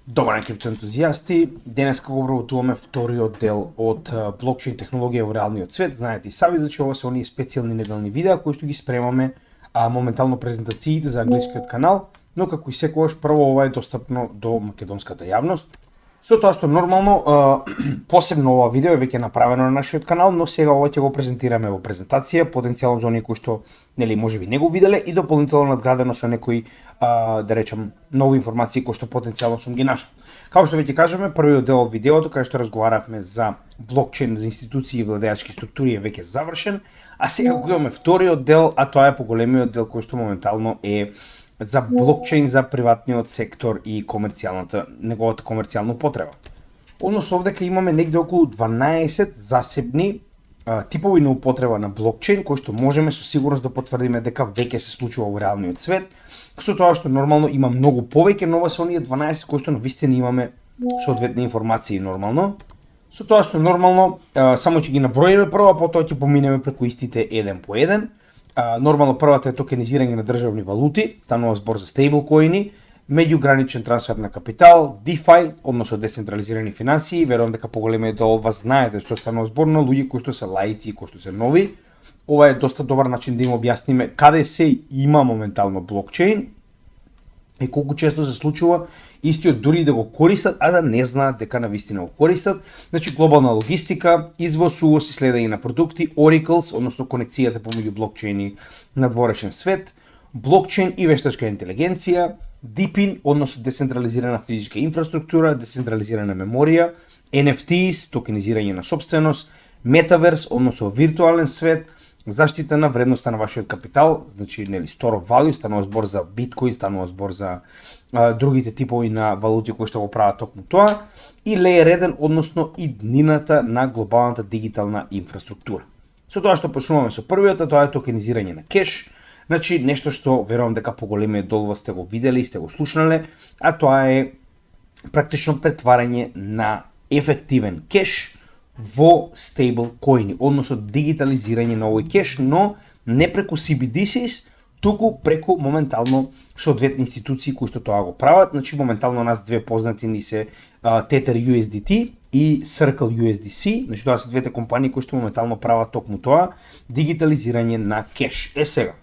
Добар ден, криптоентузијасти. Денес го обработуваме вториот дел од блокчейн технологија во реалниот свет. Знаете и сами, значи ова се оние специјални неделни видеа кои што ги спремаме моментално презентациите за англискиот канал, но како и секогаш прво ова е достапно до македонската јавност. Со тоа што нормално посебно ова видео е веќе направено на нашиот канал, но сега ова ќе го презентираме во презентација, потенцијално за оние кои што нели можеби не го виделе и дополнително надградено со некои да речам нови информации кои што потенцијално сум ги нашол. Како што веќе кажеме, првиот дел од видеото кај што разговаравме за блокчейн за институции и владеачки структури е веќе завршен, а сега го имаме вториот дел, а тоа е поголемиот дел кој што моментално е за блокчейн за приватниот сектор и неговата комерцијална употреба. Односно овдека имаме негде околу 12 засебни типови на употреба на блокчейн кои што можеме со сигурност да потврдиме дека веќе се случува во реалниот свет, со тоа што нормално има многу повеќе, но ова се оние 12 кои што навистина имаме соодветни информации нормално. Со тоа што нормално само ќе ги наброиме прво, а потоа ќе поминеме преку истите еден по еден. Нормално првата е токенизирање на државни валути, станува збор за стейблкоини, меѓуграничен трансфер на капитал, DeFi, односно децентрализирани финансии. Верувам дека поголемиот дел од вас знаете што станува збор на луѓе кои што се лаици и кои што се нови. Ова е доста добар начин да им објасниме каде се има моментално блокчейн и колку често се случува истиот дури да го користат, а да не знаат дека навистина го користат. Значи глобална логистика, извоз, увоз и следење на продукти, Oracles, односно конекцијата помеѓу блокчейн и надворешен свет, блокчейн и вештачка интелигенција, DePIN, односно децентрализирана физичка инфраструктура, децентрализирана меморија, NFTs, токенизирање на собственост, Metaverse, односно виртуален свет, заштита на вредноста на вашиот капитал, значи нели store of value, станува збор за биткоин, станува збор за другите типови на валути кои што го прават токму тоа, и Layer 1, односно иднината на глобалната дигитална инфраструктура. Со тоа што почнуваме со првиот, тоа е токенизирање на кеш, значи нешто што верувам дека поголемиот дел сте го видели, сте го слушнале, а тоа е практично претварање на ефективен кеш во стейблкоини, односно дигитализирање на овој кеш, но не преку CBDCs, туку преку моментално соодветни институции кои што тоа го прават. Значи моментално нас две познати ни се Tether USDT и Circle USDC, значи тоа се двете компании кои што моментално прават токму тоа, дигитализирање на кеш. Сега,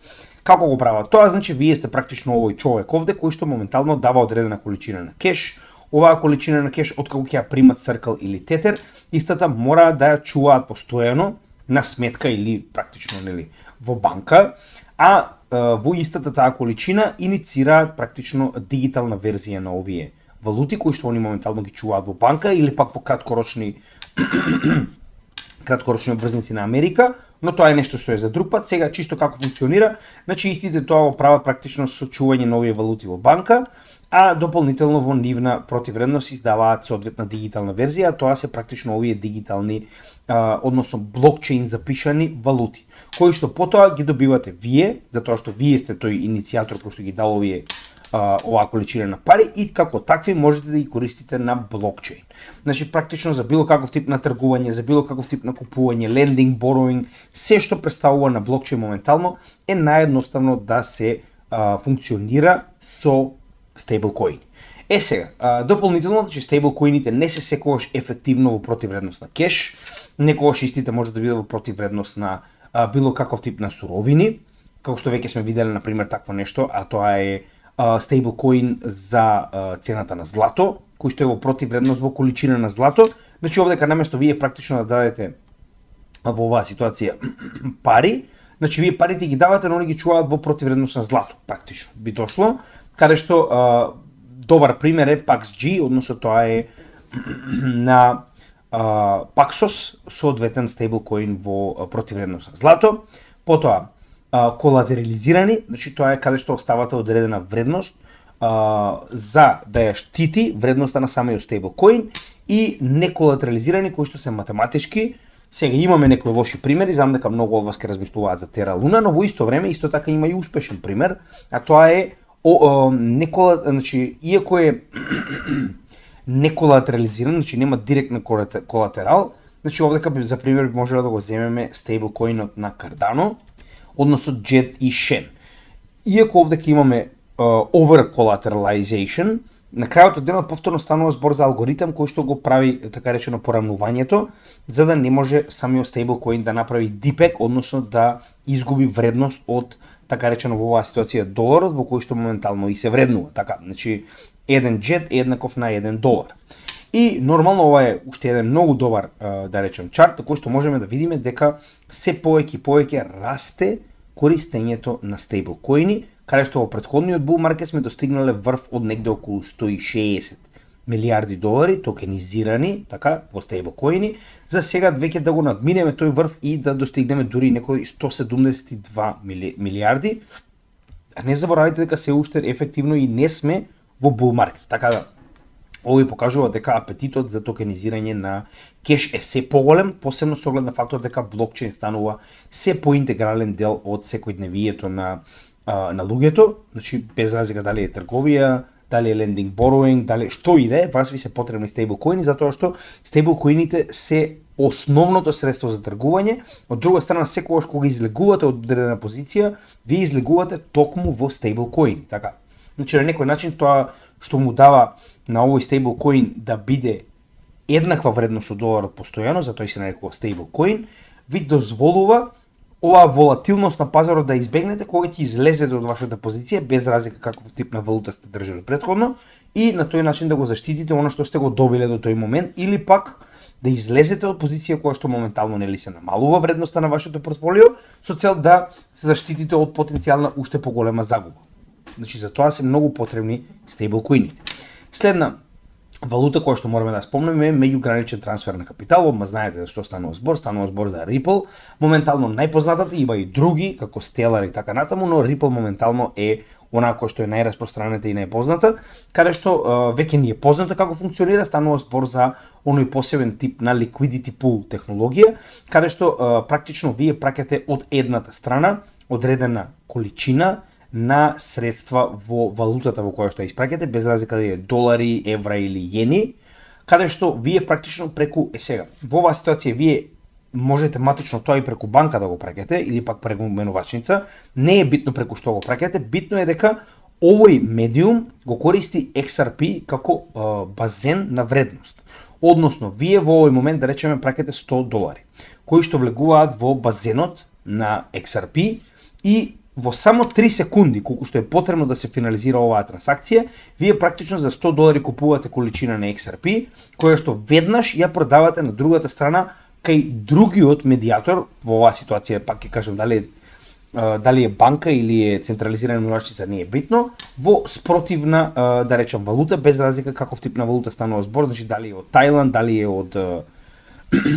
како го прават тоа? Значи вие сте практично овој човек овде кој што моментално дава одредена количина на кеш. Оваа количина на кеш, откако ќе ја примат Circle или Tether, истата мора да ја чуваат постојано на сметка или практично нели во банка, а во истата таа количина иницираат практично дигитална верзија на овие валути кои што они моментално ги чуваат во банка или пак во краткорочни обврзници на Америка, но тоа е нешто што е за друг пат. Сега чисто како функционира, значи истите тоа го прават практично со чување на овие валути во банка, а дополнително во нивна противредност издаваат соодветна дигитална верзија, а тоа се практично овие дигитални, односно блокчейн запишани валути, кои што потоа ги добивате вие, затоа што вие сте тој иницијатор кој што ги дал оваа количина на пари и како такви можете да ги користите на блокчейн. Значи практично за било каков тип на тргување, за било каков тип на купување, лендинг, борроинг, се што представува на блокчейн моментално е наједноставно да се функционира со стейблкоини. Сега, дополнително, значи стейблкоините не се секогаш ефективно во противредност на кеш, некогаш истите може да бидат во противредност на било каков тип на суровини, како што веќе сме виделе на пример такво нешто, а тоа е стейблкоин за цената на злато, кој што е во противредност во количина на злато. Значи овдека наместо вие практично да дадете во оваа ситуација пари, значи вие парите ги давате, но они ги чуваат во противредност на злато, практично би дошло, каде што добар пример е PaxG, односно тоа е на Paxos, соодветен стейблкоин во противредност на злато. Потоа колатерализирани, значи тоа е каде што оставате одредена вредност за да ја штити вредноста на самиот стейблкоин, и неколатерализирани кои што се математички. Сега имаме некои лоши примери, знам дека многу од вас ќе размислуваат за Terra Luna, но во исто време исто така има и успешен пример, а тоа е значи иако е неколатерализиран, значи нема директна колатерал, значи овдека за пример може да го земеме стейблкоинот на Cardano, односно JET и Shen. Иако овдека имаме over collateralization, На крајот од денот повторно станува збор за алгоритам кој што го прави така речено порамнувањето, за да не може самиот стейблкоин да направи дипек, односно да изгуби вредност од така речено во оваа ситуација доларот во кој што моментално и се вреднува. Така, значи 1 джет е еднаков на 1 долар. И нормално ова е уште еден многу добар да речем чарт кој што можеме да видиме дека се повеќе и повеќе расте користењето на стейблкоини, каде што во претходниот бул маркет сме достигнале врв од негде околу 160 милиарди долари токенизирани, така, во стейблкоини. За сега веќе да го надминеме тој врв и да достигнеме дури некои 172 милиарди. А не заборавајте дека се уште ефективно и не сме во бул маркет. Така да овој покажува дека апетитот за токенизирање на кеш е се поголем, посебно со оглед на фактор дека блокчейн станува се поинтегрален дел од секојдневието на луѓето, значи без разлика дали е трговија, дали е lending, borrowing, дали што и да е, вас ви се потребни стейблкоини затоа што стейблкоините се основното средство за тргување. Од друга страна, секогаш кога излегувате од одредена позиција, вие излегувате токму во стейблкоини, така. Значи на некој начин тоа што му дава на овој стейблкоин да биде еднаква вредност од доларот постојано, затоа и се нарекува стейблкоин, ви дозволува оваа волатилност на пазарот да избегнете кога ќе излезете од вашата позиција, без разлика каков тип на валута сте држали претходно, и на тој начин да го заштитите оно што сте го добиле до тој момент, или пак да излезете од позиција која што моментално нели се намалува вредноста на вашето портфолио, со цел да се заштитите од потенцијална уште поголема загуба. Значи за тоа се многу потребни стейблкоините. Следна валута која што мораме да спомнеме е меѓуграничен трансфер на капитал, одма знаете за што станува збор за Ripple. Моментално најпознатата, има и други како Stellar и така натаму, но Ripple моментално е онаа која што е најраспространета и најпозната, каде што веќе ни е познато како функционира, станува збор за оној посебен тип на liquidity pool технологија, каде што практично вие праќате од едната страна одредена количина на средства во валутата во која што ја испраќате, без разлика дали е долари, евра или јени, каде што вие практично преку сега, во оваа ситуација вие можете матично тоа и преку банка да го праќате или пак преку менувачница, не е битно преку што го праќате, битно е дека овој медиум го користи XRP како базен на вредност. Односно, вие во овој момент да речеме праќате 100 долари, кои што влегуваат во базенот на XRP и во само 3 секунди, колку што е потребно да се финализира оваа трансакција, вие практично за 100 долари купувате количина на XRP, која што веднаш ја продавате на другата страна кај другиот медиатор, во оваа ситуација пак ќе кажам дали е банка или е централизирана менувачница, не е битно, во спротивна да речам валута, без разлика каков тип на валута станува збор, значи дали е од Тајланд, дали е од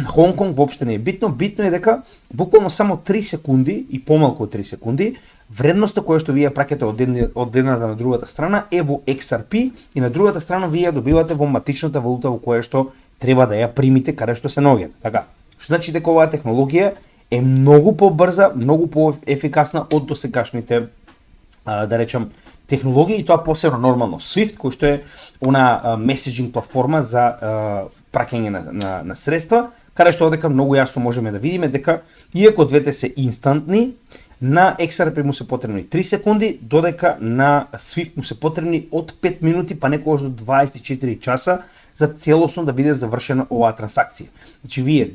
Хонг Конг, воопште не е битно. Битно е дека буквално само 3 секунди и помалку од 3 секунди вредноста која што вие праќате од едната на другата страна е во XRP и на другата страна вие ја добивате во матичната валута во која што треба да ја примите каде што се наоѓате. Така, што значи дека оваа технологија е многу побрза, многу поефикасна од досегашните да речам технологии, и тоа посебно нормално Swift, кој што е она меседжинг платформа за праќање на средства, каде што одека многу јасно можеме да видиме дека иако двете се инстантни, на XRP му се потребни 3 секунди, додека на Swift му се потребни од 5 минути па некогаш до 24 часа за целосно да биде завршена оваа трансакција. Значи вие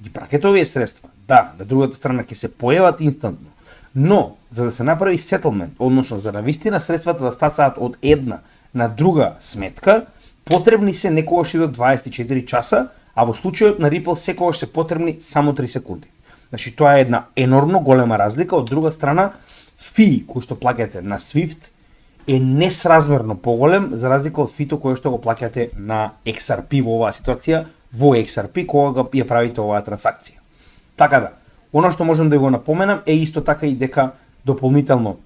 ги праќате овие средства, на другата страна ќе се појават инстантно, но за да се направи settlement, односно за да вистина средствата да стасаат од една на друга сметка, потребни се некогаш и до 24 часа, а во случајот на Ripple секогаш се потребни само 3 секунди. Значи тоа е една енормно голема разлика. Од друга страна, фи кој што плаќате на Swift е несразмерно поголем за разлика од фито кој што го плаќате на XRP во оваа ситуација, во XRP кога ја правите оваа трансакција. Така да, она што можам да го напоменам е исто така и дека дополнително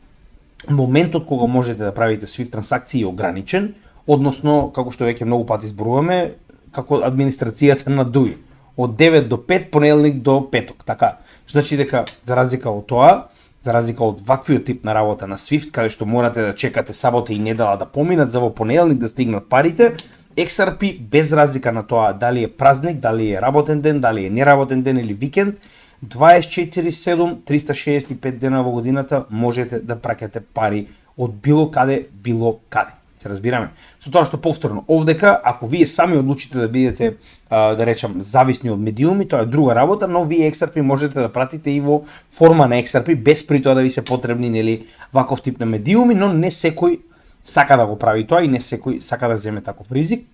моментот кога можете да правите Swift трансакции е ограничен, односно како што веќе многу пати зборуваме, како администрацијата на DUI, од 9 до 5, понеделник до петок, така. Значи дека за разлика од тоа, за разлика од ваквиот тип на работа на Swift, каде што морате да чекате сабота и недела да поминат за во понеделник да стигнат парите, XRP без разлика на тоа дали е празник, дали е работен ден, дали е неработен ден или викенд, 24/7, 365 дена во годината можете да праќате пари од било каде, било каде. Се разбираме. Со тоа што повторно, овдека, ако вие сами одлучите да бидете, да речам, зависни од медиуми, тоа е друга работа, но вие XRP можете да пратите и во форма на XRP, без при тоа да ви се потребни, нели, ваков тип на медиуми, но не секој сака да го прави тоа и не секој сака да земе таков ризик.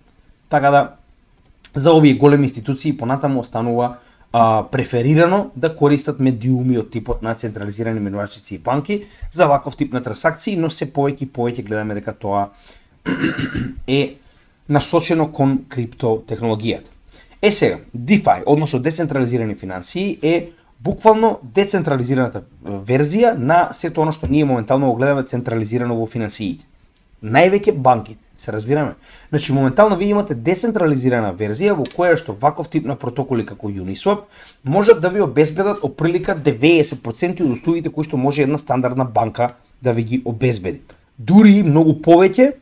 Така да, за овие големи институции понатаму останува преферирано да користат медиуми од типот на централизирани менувачници и банки за ваков тип на трансакции, но се повеќе и повеќе гледаме дека тоа е насочено кон криптотехнологијата. Сега, DeFi, односно децентрализирани финансии, е буквално децентрализираната верзија на сето оно што ние моментално го гледаме централизирано во финансиите. Највеќе банките, се разбираме. Значи, моментално вие имате децентрализирана верзија во која што ваков тип на протоколи како Uniswap можат да ви обезбедат оприлика 90% од услугите кои што може една стандардна банка да ви ги обезбеди. Дури многу повеќе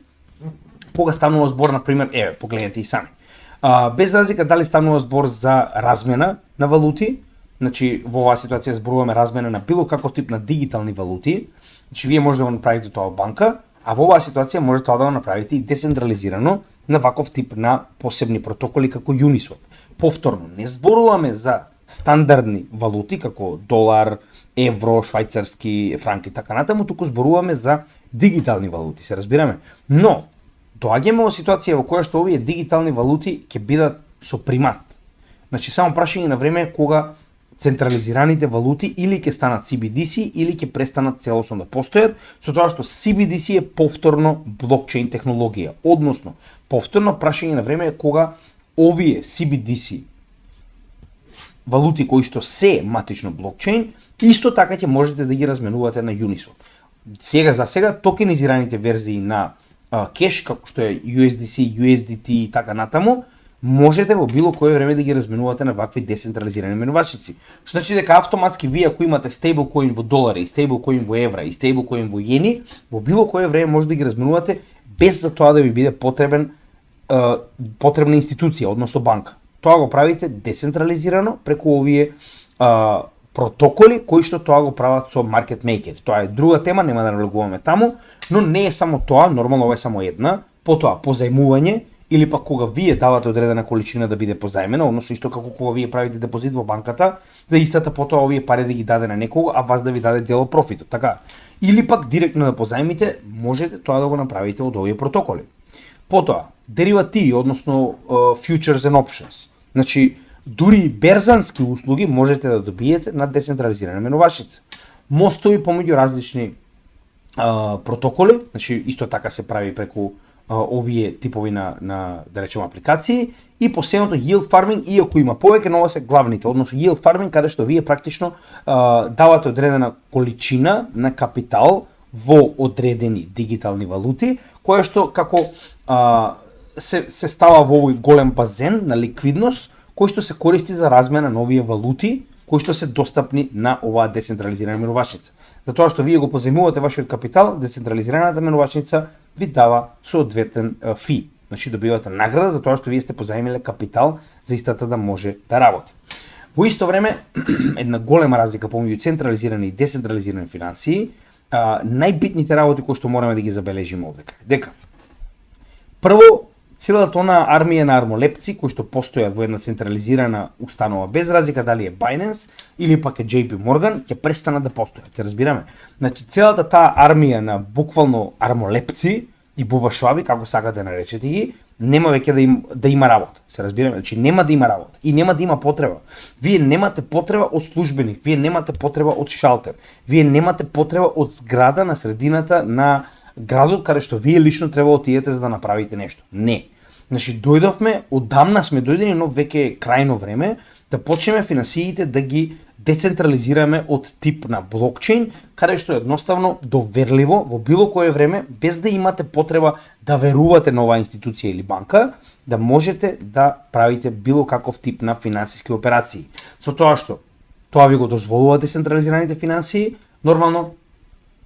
кога станува збор, например, погледнете и сами. Без разлика дали станува збор за размена на валути, значи во оваа ситуација зборуваме размена на било каков тип на дигитални валути, значи вие може да го направите тоа во банка, а во оваа ситуација може тоа да го направите и децентрализирано на ваков тип на посебни протоколи како Uniswap. Повторно, не зборуваме за стандардни валути како долар, евро, швајцарски франк и така натаму, туку зборуваме за дигитални валути, се разбираме. Но доаѓаме во ситуација во која што овие дигитални валути ќе бидат со примат. Значи само прашање на време кога централизираните валути или ќе станат CBDC или ќе престанат целосно да постојат, со тоа што CBDC е повторно блокчейн технологија. Односно, повторно прашање на време е кога овие CBDC валути кои што се матично блокчейн, исто така ќе можете да ги разменувате на Uniswap. За сега токенизираните верзии на кеш, како што е USDC, USDT и така натаму, можете во било кое време да ги разменувате на вакви децентрализирани менувачници. Што значи дека автоматски вие ако имате стейблкоин во долари, стейблкоин во евра и стейблкоин во јени, во било кое време може да ги разменувате без за тоа да ви биде потребна институција, односно банка. Тоа го правите децентрализирано преку овие протоколи кои што тоа го прават со маркет мейкери. Тоа е друга тема, нема да навлегуваме таму, но не е само тоа, нормално ова е само една, потоа позајмување или пак кога вие давате одредена количина да биде позајмена, односно исто како кога вие правите депозит во банката, за истата потоа овие пари да ги даде на некого, а вас да ви даде дел од профитот, така. Или пак директно да позајмите, можете тоа да го направите од овие протоколи. Потоа, деривативи, односно futures and options. Значи, дури берзански услуги можете да добиете на децентрализирана менувачница. Мостови помеѓу различни протоколи, значи исто така се прави преку овие типови на да речеме апликации и последното yield farming, иако има повеќе, но ова се главните, односно yield farming каде што вие практично давате одредена количина на капитал во одредени дигитални валути, која што како се става во овој голем базен на ликвидност кој што се користи за размена на овие валути кои што се достапни на оваа децентрализирана менувачница. Затоа што вие го позајмувате вашиот капитал, децентрализираната менувачница ви дава соодветен фи. Значи добивате награда за тоа што вие сте позајмиле капитал за истата да може да работи. Во исто време, една голема разлика помеѓу централизирани и децентрализирани финансии, најбитните работи кои што мораме да ги забележиме овдека. Дека прво, целата она армија на армолепци кои што постојат во една централизирана установа, без разлика дали е Binance или пак е JP Morgan, ќе престанат да постојат, ќе разбираме. Значи целата таа армија на буквално армолепци и бубашваби, како сакате да наречете ги, нема веќе да има работа, се разбираме. Значи нема да има работа и нема да има потреба. Вие немате потреба од службеник, вие немате потреба од шалтер, вие немате потреба од зграда на средината на градот каде што вие лично треба да отидете за да направите нешто. Не. Значи дојдовме, одамна сме дојдени, но веќе е крајно време да почнеме финансиите да ги децентрализираме од тип на блокчейн, каде што едноставно доверливо во било кое време, без да имате потреба да верувате на оваа институција или банка, да можете да правите било каков тип на финансиски операции. Со тоа што тоа ви го дозволува децентрализираните финансии, нормално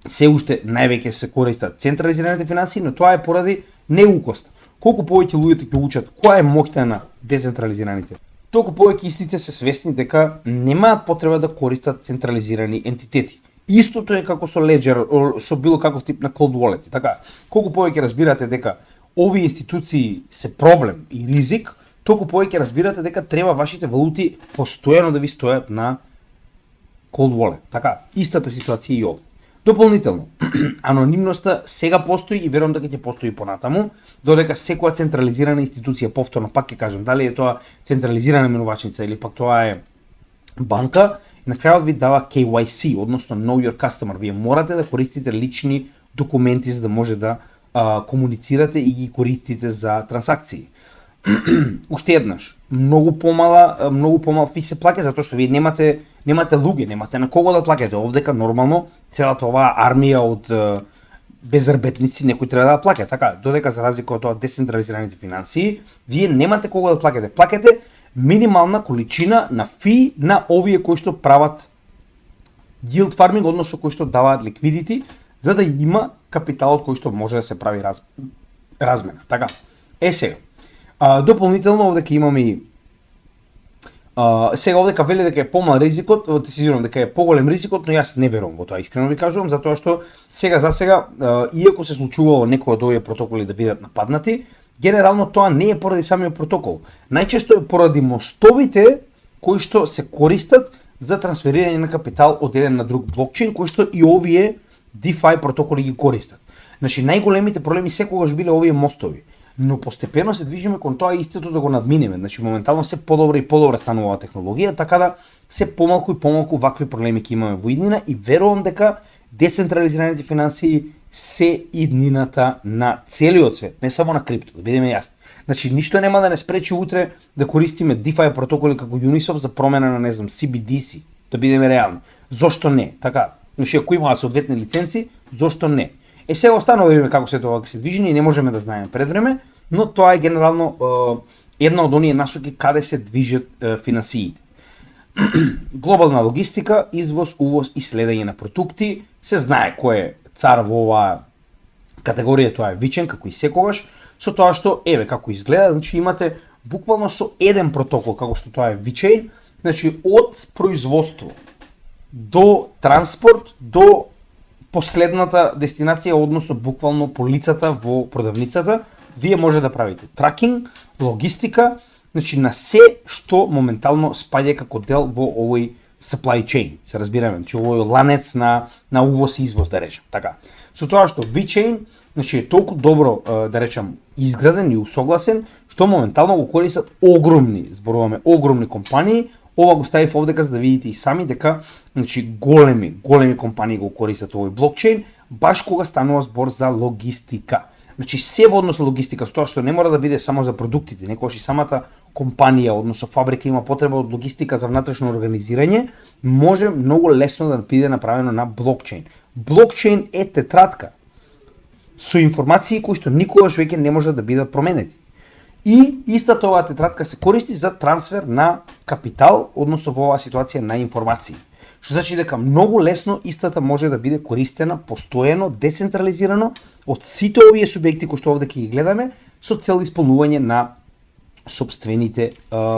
се уште највеќе се користат централизираните финансии, но тоа е поради неукост. Колку повеќе луѓето ќе учат која е моќта на децентрализираните, толку повеќе истите се свесни дека немаат потреба да користат централизирани ентитети. Истото е како со Ledger, со било каков тип на cold wallet. Така, колку повеќе разбирате дека овие институции се проблем и ризик, толку повеќе разбирате дека треба вашите валути постојано да ви стојат на cold wallet. Така, истата ситуација и овде. Дополнително, анонимноста сега постои и верувам дека ќе постои понатаму, додека секоја централизирана институција, повторно пак ќе кажам, дали е тоа централизирана менувачница или пак тоа е банка, на крајот ви дава KYC, односно Know Your Customer. Вие морате да користите лични документи за да може да комуницирате и ги користите за трансакции. Уште еднаш, многу помал фи се плаќа затоа што вие немате луѓе, немате на кого да плаќате. Овдека нормално целата оваа армија од безработници некој треба да плаќа, така, додека за разлика од тоа децентрализираните финансии, вие немате кого да плаќате. Плаќате минимална количина на фи на овие кои што прават yield farming, односно кои што даваат ликвидити, за да има капиталот кој што може да се прави размена. Така, сега. Дополнително овде ќе имаме и сега овдека вели дека е помал ризикот, сезирам дека е поголем ризикот, но јас не верувам во тоа, искрено ви кажувам, затоа што сега иако се случувало некои од овие протоколи да бидат нападнати, генерално тоа не е поради самиот протокол. Најчесто е поради мостовите кои што се користат за трансферирање на капитал од еден на друг блокчейн, кои што и овие DeFi протоколи ги користат. Значи најголемите проблеми секогаш биле овие мостови, но постепено се движиме кон тоа истото да го надминеме. Значи моментално се подобра и подобра станува технологија, така да се помалку и помалку вакви проблеми ќе имаме во иднина и верувам дека децентрализираните финансии се иднината на целиот свет, не само на крипто, да бидеме јасни. Значи ништо нема да не спречи утре да користиме DeFi протоколи како Uniswap за промена на, не знам, CBDC, да бидеме реални. Зошто не? Така, значи ако имаат соодветни лиценци, зошто не? Сега останува да видиме како се тоа ќе се движи, ние не можеме да знаеме пред време, но тоа е генерално една од оние насоки каде се движат финансиите. Глобална логистика, извоз, увоз и следење на продукти, се знае кој е цар во оваа категорија, тоа е Вичен, како и секогаш, со тоа што, еве како изгледа, значи имате буквално со еден протокол, како што тоа е Вичен, значи од производство до транспорт, до последната дестинација, односно буквално полицата во продавницата, вие може да правите тракинг, логистика, значи на се што моментално спаѓа како дел во овој supply chain, се разбираме, значи овој ланец на увоз и извоз, да речем, така. Со тоа што VeChain, значи е толку добро, да речем, изграден и усогласен, што моментално го користат огромни, зборуваме, огромни компании. Ова го ставив овдека за да видите и сами дека, значи, големи компании го користат овој блокчейн, баш кога станува збор за логистика. Значи се во однос на логистика, со тоа што не мора да биде само за продуктите, некогаш и самата компанија, односно фабрика има потреба од логистика за внатрешно организирање, може многу лесно да биде направено на блокчейн. Блокчейн е тетрадка со информации кои што никогаш веќе не може да бидат променети. И истата оваа тетрадка се користи за трансфер на капитал, односно во оваа ситуација на информации. Што значи дека многу лесно истата може да биде користена постојано, децентрализирано од сите овие субјекти кои што овде ќе ги гледаме со цел исполнување на сопствените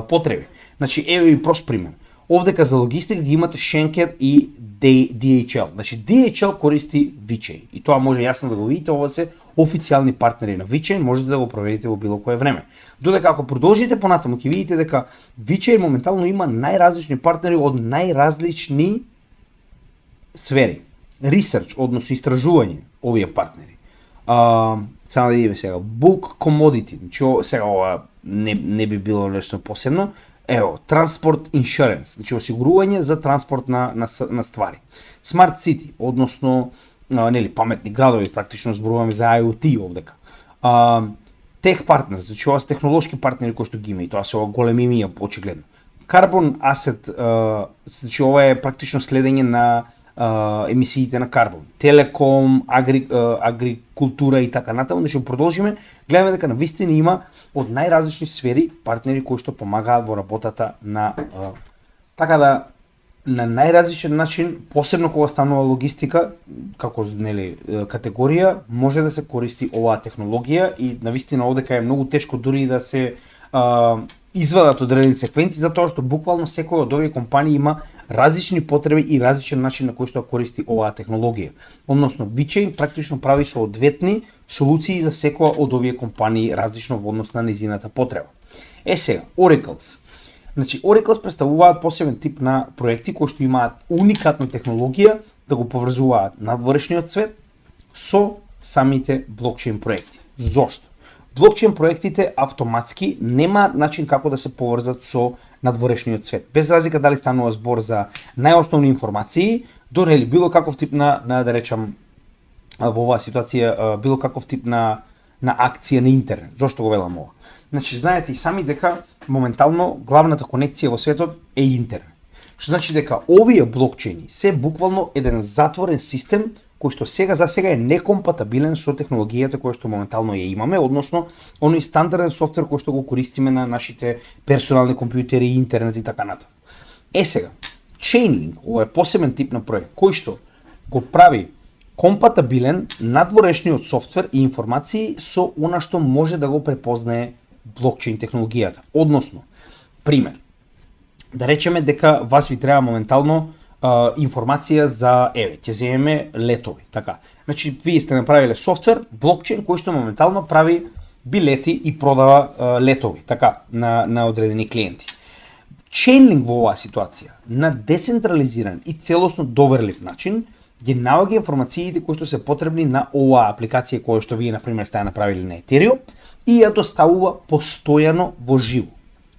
потреби. Значи еве и прост пример. Овдека за логистика ги имате Schenker и DHL. Значи DHL користи VeChain и тоа може јасно да го видите, ова се официјални партнери на VeChain, можете да го проверите во било кое време. Додека ако продолжите понатаму ќе видите дека VeChain моментално има најразлични партнери од најразлични сфери. Research, односно истражување, овие партнери. Само да видиме сега, bulk commodity, значи сега ова не би било нешто посебно. Ево, transport insurance, значи осигурување за транспорт на ствари. Smart city, односно нели паметни градови, практично зборуваме за IoT овдека. Tech partners, значи ова се технолошки партнери кои што ги има и тоа се ова големи имија очигледно. Carbon asset, значи ова е практично следење на емисиите на карбон. Телеком, агрикултура и така натаму, значи продолжиме, гледаме дека навистина има од најразлични сфери партнери кои што помагаат во работата на така да на најразличен начин, посебно кога станува логистика, како нели категорија, може да се користи оваа технологија и навистина овдека е многу тешко дури да се извадат одредени секвенци, затоа што буквално секој од овие компании има различни потреби и различен начин на кој што користи оваа технологија. Односно, VeChain практично прави соодветни солуции за секоја од овие компании различно во однос на нејзината потреба. Сега, Oracles. Значи, Oracles представуваат посебен тип на проекти кои што имаат уникатна технологија да го поврзуваат надворешниот свет со самите блокчейн проекти. Зошто? Блокчейн проектите автоматски немаат начин како да се поврзат со надворешниот свет. Без разлика дали станува збор за најосновни информации, до нели било каков тип на да речам во оваа ситуација било каков тип на акција на интернет. Зошто го велам ова? Значи, знаете и сами дека моментално главната конекција во светот е интернет. Што значи дека овие блокчейни се буквално еден затворен систем кој што сега за сега е некомпатабилен со технологијата која што моментално ја имаме, односно оној стандарден софтвер кој што го користиме на нашите персонални компјутери, интернет и така натаму. Сега, Chainlink, ова е посебен тип на проект кој што го прави компатабилен надворешниот софтвер и информации со она што може да го препознае блокчейн технологијата. Односно, пример, да речеме дека вас ви треба моментално информација за, ќе земеме летови, така. Значи, вие сте направиле софтвер, блокчейн кој што моментално прави билети и продава летови, така, на одредени клиенти. Chainlink во оваа ситуација, на децентрализиран и целосно доверлив начин, ги наоѓа информациите кои што се потребни на оваа апликација која што вие, например, сте направили на Ethereum и ја доставува постојано во живо.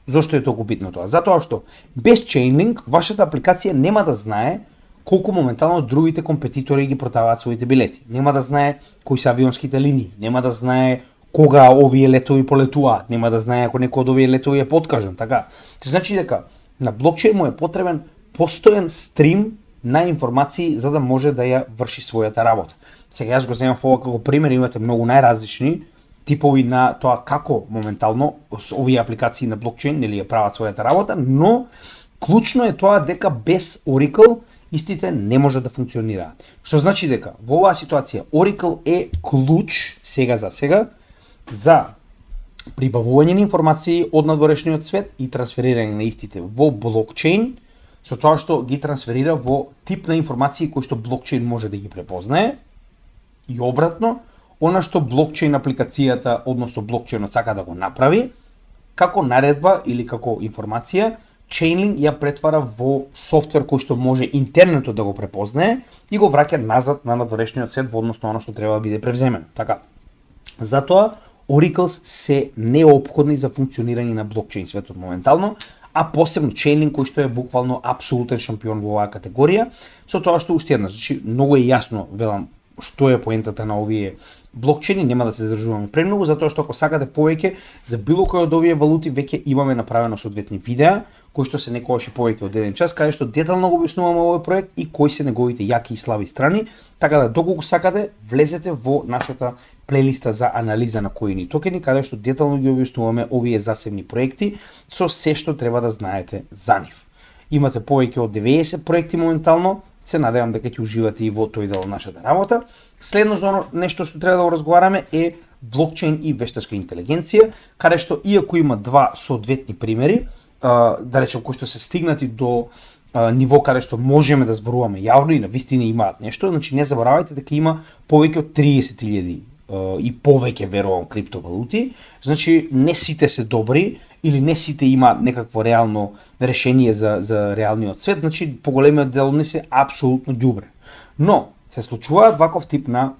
Зошто е толку битно тоа? Затоа што без Chainlink вашата апликација нема да знае колку моментално другите компетитори ги продаваат своите билети. Нема да знае кои се авионските линии, нема да знае кога овие летови полетуваат, нема да знае ако некој од овие летови е подкажан, така. Тоа значи дека на блокчейн му е потребен постојан стрим на информации за да може да ја врши својата работа. Сега јас го земам ова како пример, имате многу најразлични типови на тоа како моментално овие апликации на блокчейн нели ја прават својата работа, но клучно е тоа дека без Oracle истите не може да функционираат. Што значи дека во оваа ситуација Oracle е клуч сега за прибавување на информации од надворешниот свет и трансферирање на истите во блокчейн, со тоа што ги трансферира во тип на информации кои што блокчейн може да ги препознае и обратно, она што блокчейн апликацијата, односно блокчейнот сака да го направи, како наредба или како информација, Chainlink ја претвара во софтвер кој што може интернетот да го препознае и го враќа назад на надворешниот свет во однос на оно што треба да биде превземено. Така. Затоа Oracles се неопходни за функционирање на блокчейн светот моментално, а посебно Chainlink кој што е буквално апсолутен шампион во оваа категорија, со тоа што уште една, значи многу е јасно велам што е поентата на овие блокчейни, нема да се задржуваме премногу, затоа што ако сакате повеќе за било кој од овие валути веќе имаме направено соодветни видеа кои што се некогаш и повеќе од еден час, каде што детално го објаснуваме овој проект и кои се неговите јаки и слаби страни, така да доколку сакате влезете во нашата плейлиста за анализа на коини токени, каде што детално ги објаснуваме овие засебни проекти со се што треба да знаете за нив. Имате повеќе од 90 проекти моментално, се надевам дека ќе уживате и во тој дел од нашата работа. Следно нешто што треба да го разговараме е блокчейн и вештачка интелигенција, каде што иако има два соодветни примери, да речем кои што се стигнати до ниво каде што можеме да зборуваме јавно и на вистина имаат нешто, значи не заборавајте дека има повеќе од 30.000 и повеќе верувам криптовалути, значи не сите се добри или не сите имаат некакво реално решение за реалниот свет, значи поголемиот дел не се апсолутно ѓубре. Но се случуваат ваков тип на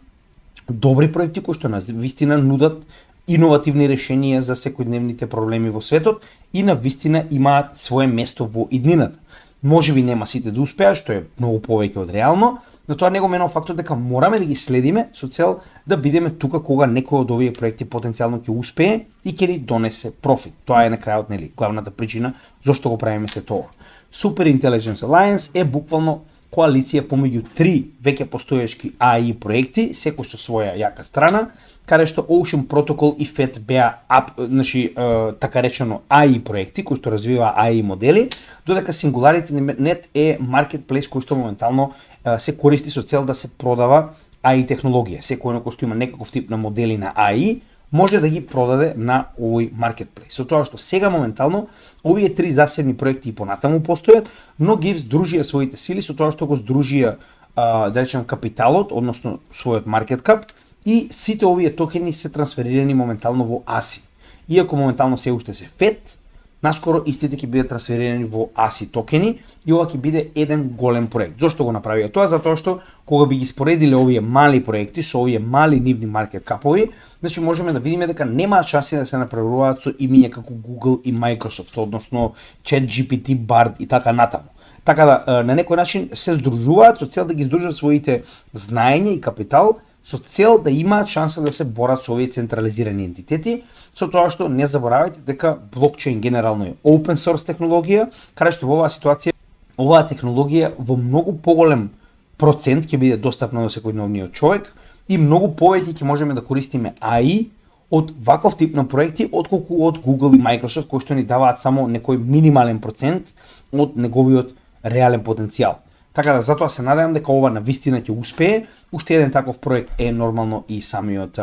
добри проекти кои што на вистина нудат иновативни решенија за секојдневните проблеми во светот и на вистина имаат свое место во иднината. Можеби нема сите да успеат, што е многу повеќе од реално, но тоа не го менува фактот дека мораме да ги следиме со цел да бидеме тука кога некој од овие проекти потенцијално ќе успее и ќе ни донесе профит. Тоа е на крајот нели главната причина зошто го правиме се тоа. Super Intelligence Alliance е буквално коалиција помеѓу три веќе постоечки AI проекти, секој со своја јака страна, каде што Ocean Protocol и FET беа значи така речено AI проекти кои што развива AI модели, додека Singularity Net е маркетплейс кој што моментално се користи со цел да се продава AI технологија. Секој кој што има некаков тип на модели на AI може да ги продаде на овој маркетплейс. Со тоа што сега моментално овие три засебни проекти и понатаму постојат, но ги здружија своите сили со тоа што го здружија да речем капиталот, односно својот маркет кап, и сите овие токени се трансферирани моментално во ASI. Иако моментално се уште се FET, наскоро истите ќе бидат трансферирани во ASI токени и ова ќе биде еден голем проект. Зошто го направија тоа? Затоа што кога би ги споредиле овие мали проекти со овие мали нивни маркет капови, значи можеме да видиме дека немаат шанси да се направуваат со имиња како Google и Microsoft, односно ChatGPT, Bard и така натаму. Така да на некој начин се здружуваат со цел да ги здружат своите знаења и капитал со цел да имаат шанса да се борат со овие централизирани ентитети, со тоа што не заборавајте дека блокчейн генерално е open source технологија, каде што во оваа ситуација оваа технологија во многу поголем процент ќе биде достапна до секојдневниот човек и многу повеќе ќе можеме да користиме AI од ваков тип на проекти отколку од Google и Microsoft кои што ни даваат само некој минимален процент од неговиот реален потенцијал. Така да затоа се надевам дека ова навистина ќе успее. Уште еден таков проект е нормално и самиот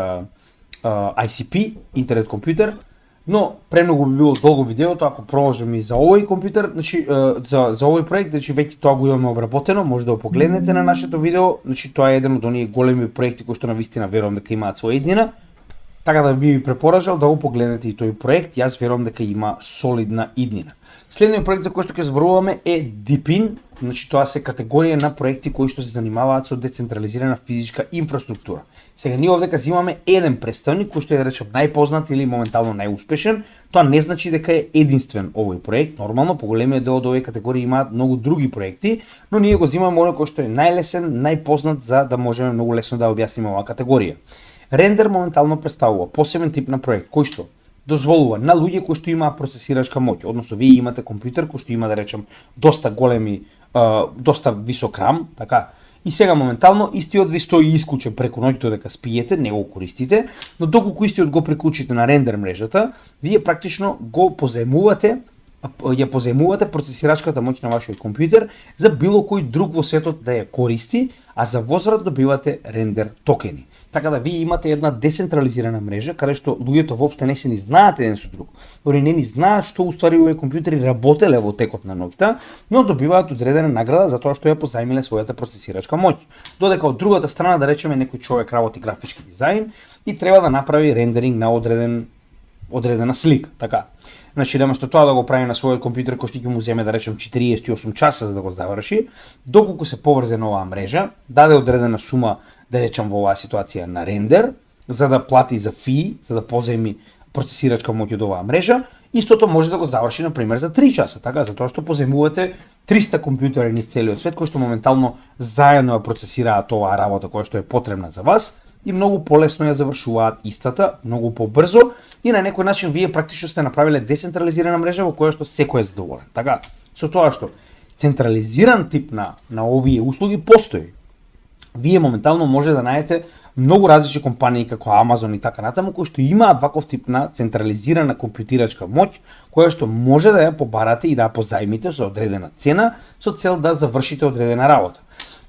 ICP, интернет компјутер, но премногу би било долго видеото ако продолжам и за овој компјутер, значи за овој проект, значи веќе тоа го имаме обработено, може да го погледнете на нашето видео, значи тоа е еден од оние големи проекти кои што навистина верувам дека имаат своја иднина. Така да би ви препорачал да го погледнете и тој проект, јас верувам дека има солидна иднина. Следниот проект за кој што ќе зборуваме е Deepin, значи тоа се категорија на проекти кои што се занимаваат со децентрализирана физичка инфраструктура. Сега ние овдека имаме еден представник кој што е да речем најпознат или моментално најуспешен. Тоа не значи дека е единствен овој проект. Нормално поголемиот дел од овие категории имаат многу други проекти, но ние го земаме оној кој што е најлесен, најпознат за да можеме многу лесно да објасниме оваа категорија. Рендер моментално представува посебен тип на проект кој што дозволува на луѓе кои што имаат процесирачка моќ, односно вие имате компјутер кој што има да речем доста големи, доста висок рам, така. И сега моментално истиот ви стои исклучен преку ноќто дека спиете, не го користите, но доколку истиот го приклучите на рендер мрежата, вие практично го ја позаемувате процесирачката моќ на вашиот компјутер за било кој друг во светот да ја користи, а за возврат добивате рендер токени. Така да вие имате една децентрализирана мрежа каде што луѓето воопште не се ни знаат еден со друг. Они не ни знаат што уствари овие компјутери работеле во текот на ноќта, но добиваат одредена награда за тоа што ја позајмиле својата процесирачка моќ. Додека од другата страна да речеме некој човек работи графички дизајн и треба да направи рендеринг на одредена слика, така. Значи, наместо тоа да го прави на својот компјутер кој што ќе му земе да речем 48 часа за да го заврши, доколку се поврзе на оваа мрежа, даде одредена сума да речем во оваа ситуација на рендер, за да плати за фи, за да позајми процесирачка моќ од оваа мрежа, истото може да го заврши на пример за 3 часа, така, затоа што позајмувате 300 компјутери низ целиот свет кои што моментално заедно ја процесираат оваа работа која што е потребна за вас и многу полесно ја завршуваат истата, многу побрзо и на некој начин вие практично сте направиле децентрализирана мрежа во која што секој е задоволен. Така, со тоа што централизиран тип на овие услуги постои. Вие моментално може да најдете многу различни компании како Amazon и така натаму кои што имаат ваков тип на централизирана компјутирачка моќ која што може да ја побарате и да ја позајмите со одредена цена со цел да завршите одредена работа.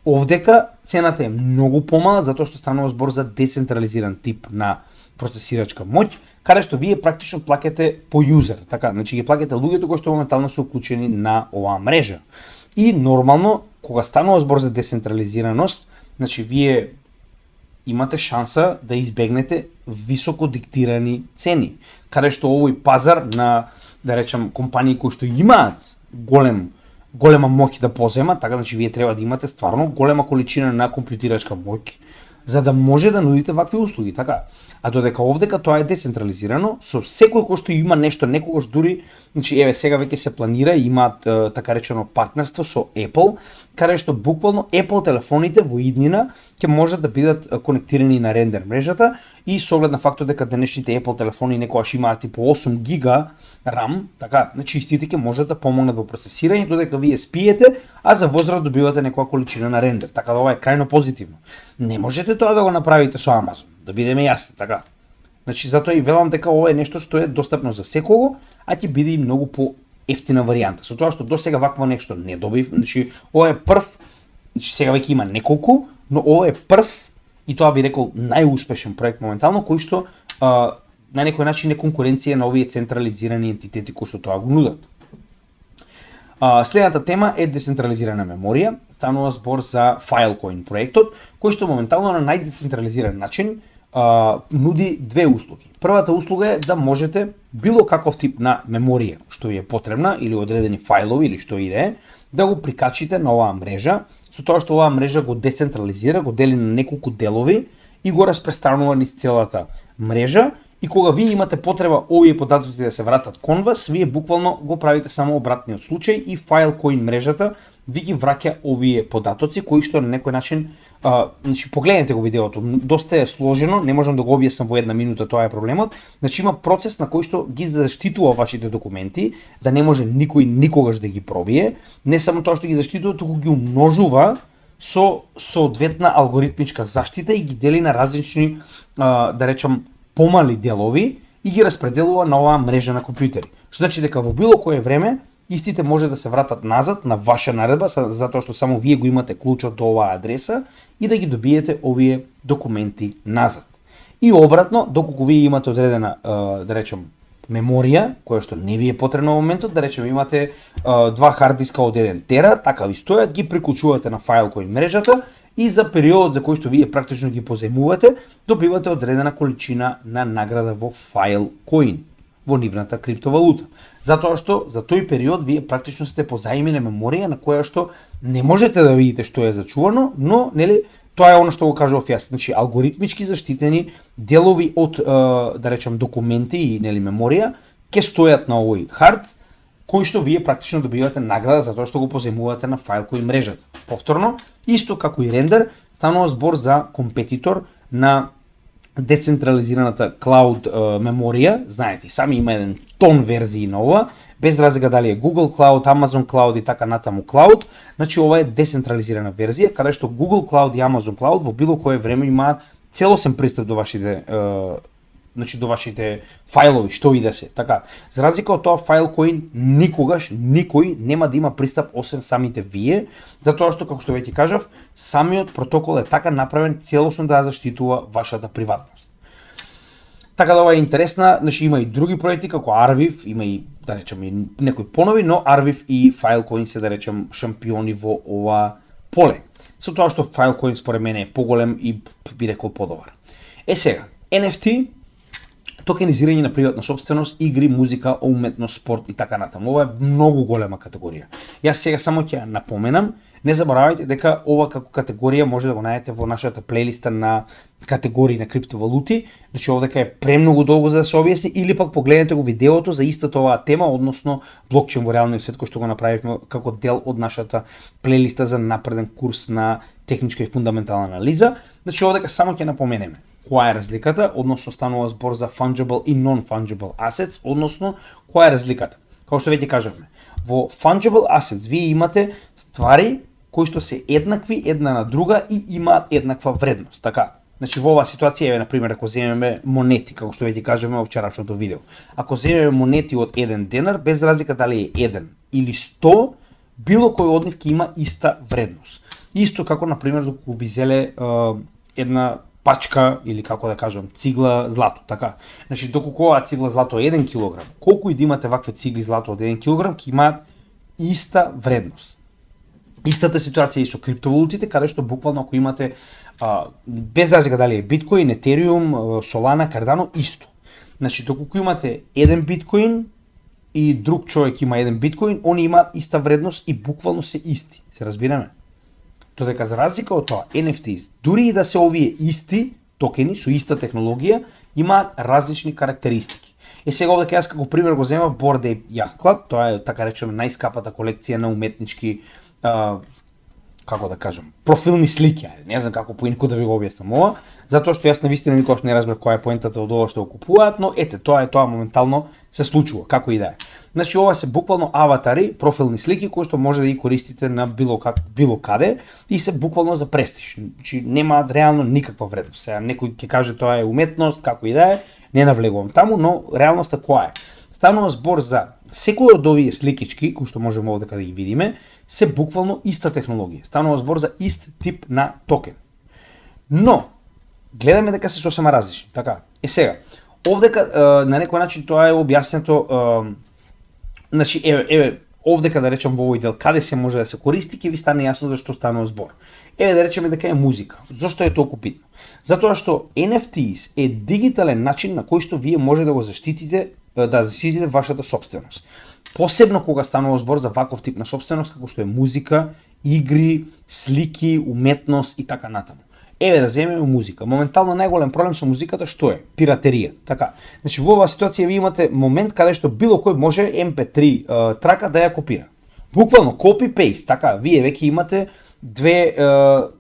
Овдека цената е многу помала затоа што станува збор за децентрализиран тип на процесирачка моќ, каде што вие практично плаќате по юзер, така, значи ги плаќате луѓето кои што моментално се уклучени на оваа мрежа. И нормално кога станува збор за децентрализираност, значи вие имате шанса да избегнете високо диктирани цени, каде што овој пазар на, да речем, компании кои што имаат голема моќ да поземат, така значи вие треба да имате стварно голема количина на компјутирачка моќ за да може да нудите вакви услуги, така. А додека овдека тоа е децентрализирано, со секој кој што има нешто, некогаш дури, значи еве сега веќе се планира и имаат така речено партнерство со Apple, каде што буквално Apple телефоните во иднина ќе можат да бидат конектирани на рендер мрежата и со оглед на фактот дека денешните Apple телефони некогаш имаат типу 8 гига RAM, така, значи истите ќе можат да помогнат во процесирање додека вие спиете, а за возврат добивате некоја количина на рендер. Така да ова е крајно позитивно. Не можете тоа да го направите со Amazon, да бидеме јасни, така. Значи затоа и велам дека ова е нешто што е достапно за секого, а ќе биде и многу по-ефтина варијанта. Со тоа што досега вакво нешто не добив, значи ова е прв, значи сега веќе има неколку, но ова е прв и тоа би рекол најуспешен проект моментално кој што на некој начин е конкуренција на овие централизирани ентитети кои што тоа го нудат. Следната тема е децентрализирана меморија. Станува збор за Filecoin проектот, кој што моментално на најдецентрализиран начин нуди две услуги. Првата услуга е да можете било каков тип на меморија што ви е потребна или одредени фајлови или што и да е, да го прикачите на оваа мрежа, со тоа што оваа мрежа го децентрализира, го дели на неколку делови и го распрестранува низ целата мрежа. И кога вие имате потреба овие податоци да се вратат кон вас, вие буквално го правите само обратниот случај и Filecoin мрежата ви ги враќа овие податоци кои што на некој начин значи погледнете го видеото, доста е сложено, не можам да го објаснам во една минута, тоа е проблемот. Значи има процес на кој што ги заштитува вашите документи, да не може никој никогаш да ги пробие, не само тоа што ги заштитува, туку ги умножува со соодветна алгоритмичка заштита и ги дели на различни да речам помали делови и ги распределува на оваа мрежа на компјутери. Што значи дека во било кое време истите може да се вратат назад на ваша наредба, затоа што само вие го имате клучот до оваа адреса и да ги добиете овие документи назад. И обратно, доколку вие имате одредена, да речем, меморија, која што не ви е потребна во моментот, да речем имате два хард диска од 1 тера, така ви стојат, ги приклучувате на Filecoin мрежата и за периодот за кој што вие практично ги позајмувате, добивате одредена количина на награда во Filecoin, во нивната криптовалута. Затоа што за тој период вие практично сте позајмиле меморија на која што не можете да видите што е зачувано, но нели тоа е она што го кажував јас, значи алгоритмички заштитени делови од да речем документи и нели меморија ќе стојат на овој хард кој што вие практично добивате награда за тоа што го позајмувате на Filecoin мрежата. Повторно, исто како и рендер, станува збор за компетитор на децентрализираната клауд меморија. Знаете, сами има еден тон верзии на ова, без разлика дали е Google Cloud, Amazon Cloud и така натаму Cloud, значи ова е децентрализирана верзија, каде што Google Cloud и Amazon Cloud во било кое време имаат целосен пристап до вашите значи до вашите фајлови, што и да се. Така, за разлика од тоа Filecoin никогаш никој нема да има пристап освен самите вие, затоа што како што веќе кажав, самиот протокол е така направен целосно да заштитува вашата приватност. Така да ова е интересна, значи има и други проекти како Arviv, има и да речем и некои понови, но Arviv и Filecoin се да речем шампиони во ова поле. Со тоа што Filecoin според мене е поголем и би рекол подобар. Сега, NFT, токенизирање на приватна собственост, игри, музика, уметност, спорт и така натаму. Ова е многу голема категорија. Јас сега само ќе напоменам, не заборавајте дека ова како категорија може да го најдете во нашата плейлиста на категории на криптовалути. Значи овдека е премногу долго за да се објасни, или пак погледнете го видеото за истата оваа тема, односно блокчейн во реалниот свет, кој што го направивме како дел од нашата плейлиста за напреден курс на техничка и фундаментална анализа. Значи овдека само ќе напоменеме која е разликата, односно станува збор за fungible и non-fungible assets, односно која е разликата. Како што веќе кажавме, во fungible assets вие имате ствари кои што се еднакви една на друга и имаат еднаква вредност. Така, значи во оваа ситуација е на пример ако земеме монети, како што веќе кажавме во вчерашното видео. Ако земеме монети од 1 денар, без разлика дали е 1 или 100, било кој од нив ќе има иста вредност. Исто како на пример доколку би зеле една пачка или како да кажам цигла злато, така. Значи доколку оваа цигла злато е 1 кг, колку и да имате вакви цигли злато од 1 кг, ќе имаат иста вредност. Истата ситуација и со криптовалутите, каде што буквално ако имате без разлика дали е биткоин, етериум, солана, кардано, исто. Значи доколку имате еден биткоин и друг човек има еден биткоин, они имаат иста вредност и буквално се исти. Се разбираме? Додека за разлика од тоа, NFTs, дури и да се овие исти токени со иста технологија, имаат различни карактеристики. Сега овде јас како пример го земав Bored Ape Yacht Club, тоа е така речеме најскапата колекција на уметнички како да кажам, профилни слики, не знам како поинаку да ви го објаснам ова, затоа што јас навистина никогаш не разбрав која е поентата од ова што го купуваат, но ете, тоа моментално се случува, како и да е. Значи ова се буквално аватари, профилни слики кои што може да ги користите на било каде и се буквално за престиж. Значи немаат реално никаква вредност. Сега некој ќе каже тоа е уметност, како и да е, не навлегувам таму, но реалноста која е? Станува збор за секој од овие сликички, кои што можеме овде да ги видиме, се буквално иста технологија. Станува збор за ист тип на токен. Но гледаме дека се сосема различни. Така, сега, Овдека на некој начин тоа е објаснето, значи овдека да речем во овој дел каде се може да се користи, ќе ви стане јасно зашто станува збор. Да речеме дека е музика. Зошто е толку битно? Затоа што NFTs е дигитален начин на кој што вие може да го заштитите, вашата сопственост. Посебно кога станува збор за ваков тип на сопственост како што е музика, игри, слики, уметност и така натаму. Да земеме музика. Моментално најголем проблем со музиката што е? Пиратерија. Така. Значи во оваа ситуација ви имате момент каде што било кој може MP3 трака да ја копира. Буквално copy-paste, така, вие веќе имате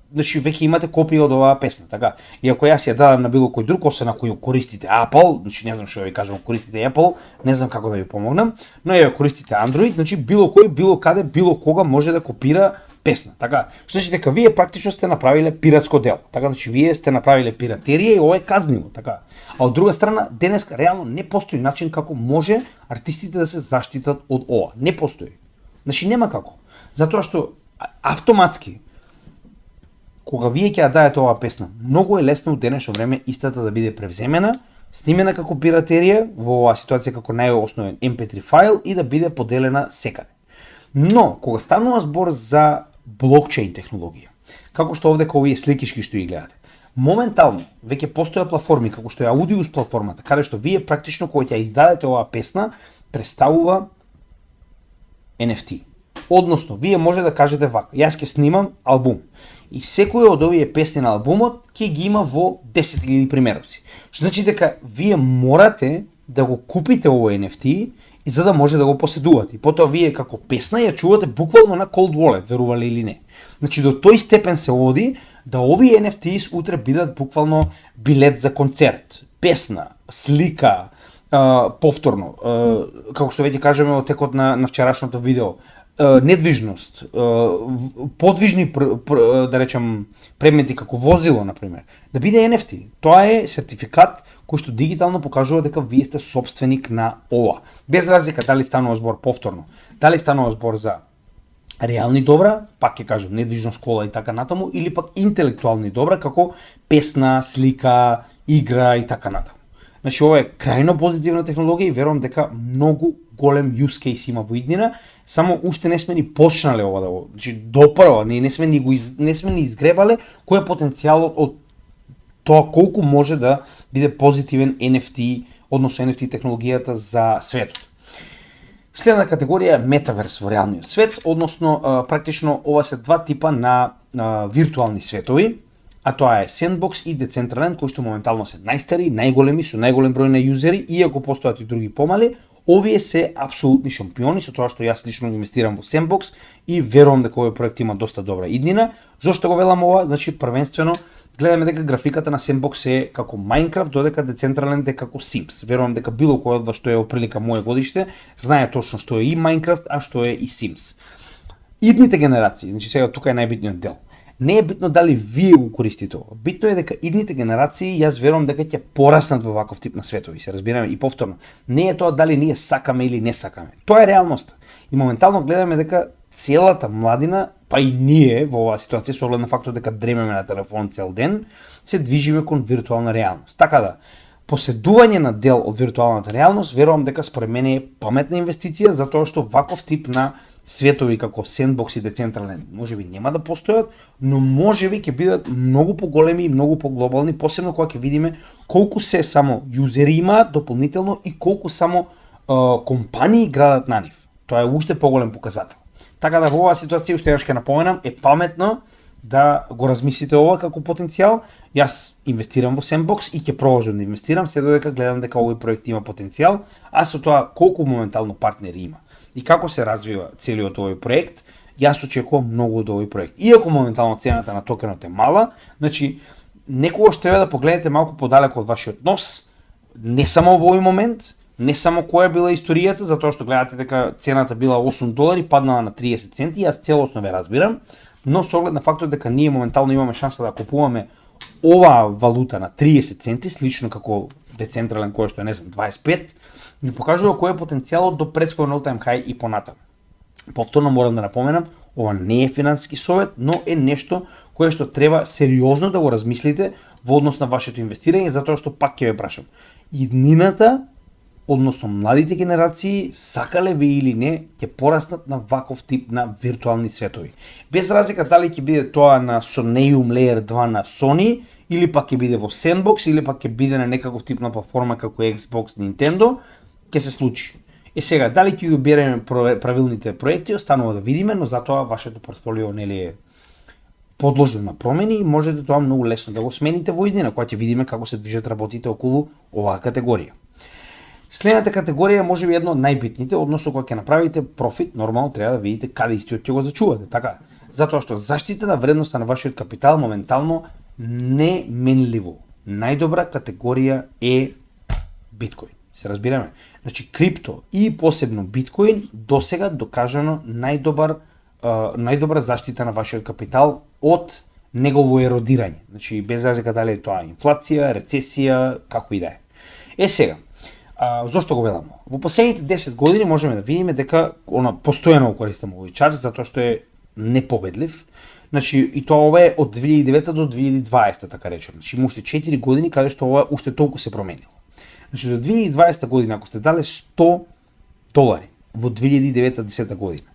значи веќе имате копија од оваа песна, така. И ако јас ја дадам на било кој друг, освен ако ја користите Apple, значи не знам што ви кажам, користите Apple, не знам како да ви помогнам, но ја користите Android, значи било кој, било каде, било кога може да копира песна, така. Што значи дека вие практично сте направиле пиратско дело. Така, значи вие сте направиле пиратерија и ова е казниво, така. А од друга страна, денеска реално не постои начин како може артистите да се заштитат од ова. Не постои. Значи нема како. Затоа што автоматски кога вие ќе ја дадете оваа песна, многу е лесно во денешно време истата да биде превземена, снимена како пиратерија во оваа ситуација како најосновен MP3 файл и да биде поделена секаде. Но кога станува збор за блокчейн технологија, како што овдека овие сликишки што ги гледате, моментално веќе постојат платформи како што е Audius платформата, каде што вие практично кога ќе издадете оваа песна, представува NFT. Односно, вие може да кажете вака, јас ќе снимам албум и секој од овие песни на албумот ќе ги има во 10.000 примероци. Што значи дека вие морате да го купите овој NFT и за да може да го поседувате. И потоа вие како песна ја чувате буквално на cold wallet, верувале или не. Значи до тој степен се оди да овие NFTs утре бидат буквално билет за концерт, песна, слика, повторно, како што веќе кажеме во текот на вчерашното видео, недвижност, подвижни да речем предмети како возило на пример, да биде NFT. Тоа е сертификат кој што дигитално покажува дека вие сте собственик на ова. Без разлика дали станува збор повторно, дали станува збор за реални добра, пак ќе кажам недвижност, кола и така натаму, или пак интелектуални добра како песна, слика, игра и така натаму. Значи ова е крајно позитивна технологија и верувам дека многу голем use case има во иднина, само уште не сме ни почнале ова да го, значи допрва, не сме ни изгребале кој е потенцијалот од тоа колку може да биде позитивен NFT, односно NFT технологијата за светот. Следна категорија е метаверс во реалниот свет, односно практично ова се два типа на виртуални светови, а тоа е Sandbox и Decentraland, кои што моментално се најстари, најголеми, со најголем број на юзери, иако постојат и други помали. Овие се апсолутни шампиони, со тоа што јас лично инвестирам во Sandbox и верувам дека овој проект има доста добра иднина. Зошто го велам ова? Значи првенствено гледаме дека графиката на Sandbox е како Minecraft, додека Decentraland е како Sims. Верувам дека било кој од вас што е оприлика моје годиште, знае точно што е и Minecraft, а што е и Sims. Идните генерации, значи сега тука е најбитниот дел. Не е битно дали вие го користите ова. Битно е дека идните генерации, јас верувам дека ќе пораснат во ваков тип на светови, се разбираме, и повторно. Не е тоа дали ние сакаме или не сакаме. Тоа е реалноста. И моментално гледаме дека целата младина, па и ние во оваа ситуација со оглед на фактот дека дремеме на телефон цел ден, се движиме кон виртуална реалност. Така да, поседување на дел од виртуалната реалност, верувам дека според мене е паметна инвестиција, затоа што ваков тип на светови како Sandbox и Decentraland можеби нема да постојат, но можеби ќе бидат многу поголеми и многу поглобални, посебно кога ќе видиме колку се само јузери имаат дополнително и колку само компании градат на нив. Тоа е уште поголем показател. Така да во оваа ситуација уште еднаш ќе напоменам, е паметно да го размислите ова како потенцијал. Јас инвестирам во Sandbox и ќе продолжам да инвестирам се додека гледам дека овој проект има потенцијал, а со тоа колку моментално партнери има и како се развива целиот овој проект, јас очекувам многу од овој проект. Иако моментално цената на токенот е мала, значи некогаш треба да погледнете малку подалеку од вашиот нос, не само во овој момент, не само која била историјата, затоа што гледате дека цената била $8, паднала на 30 центи, јас целосно ве разбирам, но со оглед на фактот дека ние моментално имаме шанса да купуваме оваа валута на 30 центи, слично како Decentraland кој што е, не знам, 25, ни покажува кој е потенцијалот до предходен all-time high и понатаму. Повторно морам да напоменам, ова не е финансиски совет, но е нешто кое што треба сериозно да го размислите во однос на вашето инвестирање, затоа што пак ќе ве прашам. иднината, односно младите генерации, сакале ви или не, ќе пораснат на ваков тип на виртуални светови. Без разлика дали ќе биде тоа на Soneum Layer 2 на Sony, или пак ќе биде во Sandbox, или пак ќе биде на некаков тип на платформа како Xbox, Nintendo, ќе се случи. Сега, дали ќе ги береме правилните проекти, останува да видиме, но затоа вашето портфолио нели е подложено на промени и можете тоа многу лесно да го смените во иднина, кога ќе видиме како се движат работите околу оваа категорија. Следната категорија може би едно од најбитните, односно кога ќе направите профит, нормално треба да видите каде истиот ќе го зачувате, така? Затоа што заштита на вредноста на вашиот капитал моментално неменливо. Најдобра категорија е биткоин. Се разбираме? Значи крипто и посебно биткоин досега докажано најдобра заштита на вашиот капитал од негово еродирање. Значи без разлика дали е тоа инфлација, рецесија, како и да е. Сега, зошто го велам? Во последните 10 години можеме да видиме дека постојано го користам овој чарт затоа што е непобедлив. Значи и тоа ова е од 2009 до 2020, така речем. Значи има уште 4 години каде што ова уште толку се променило. Значи до 2020 година ако сте дале $100 во 2009-10 година,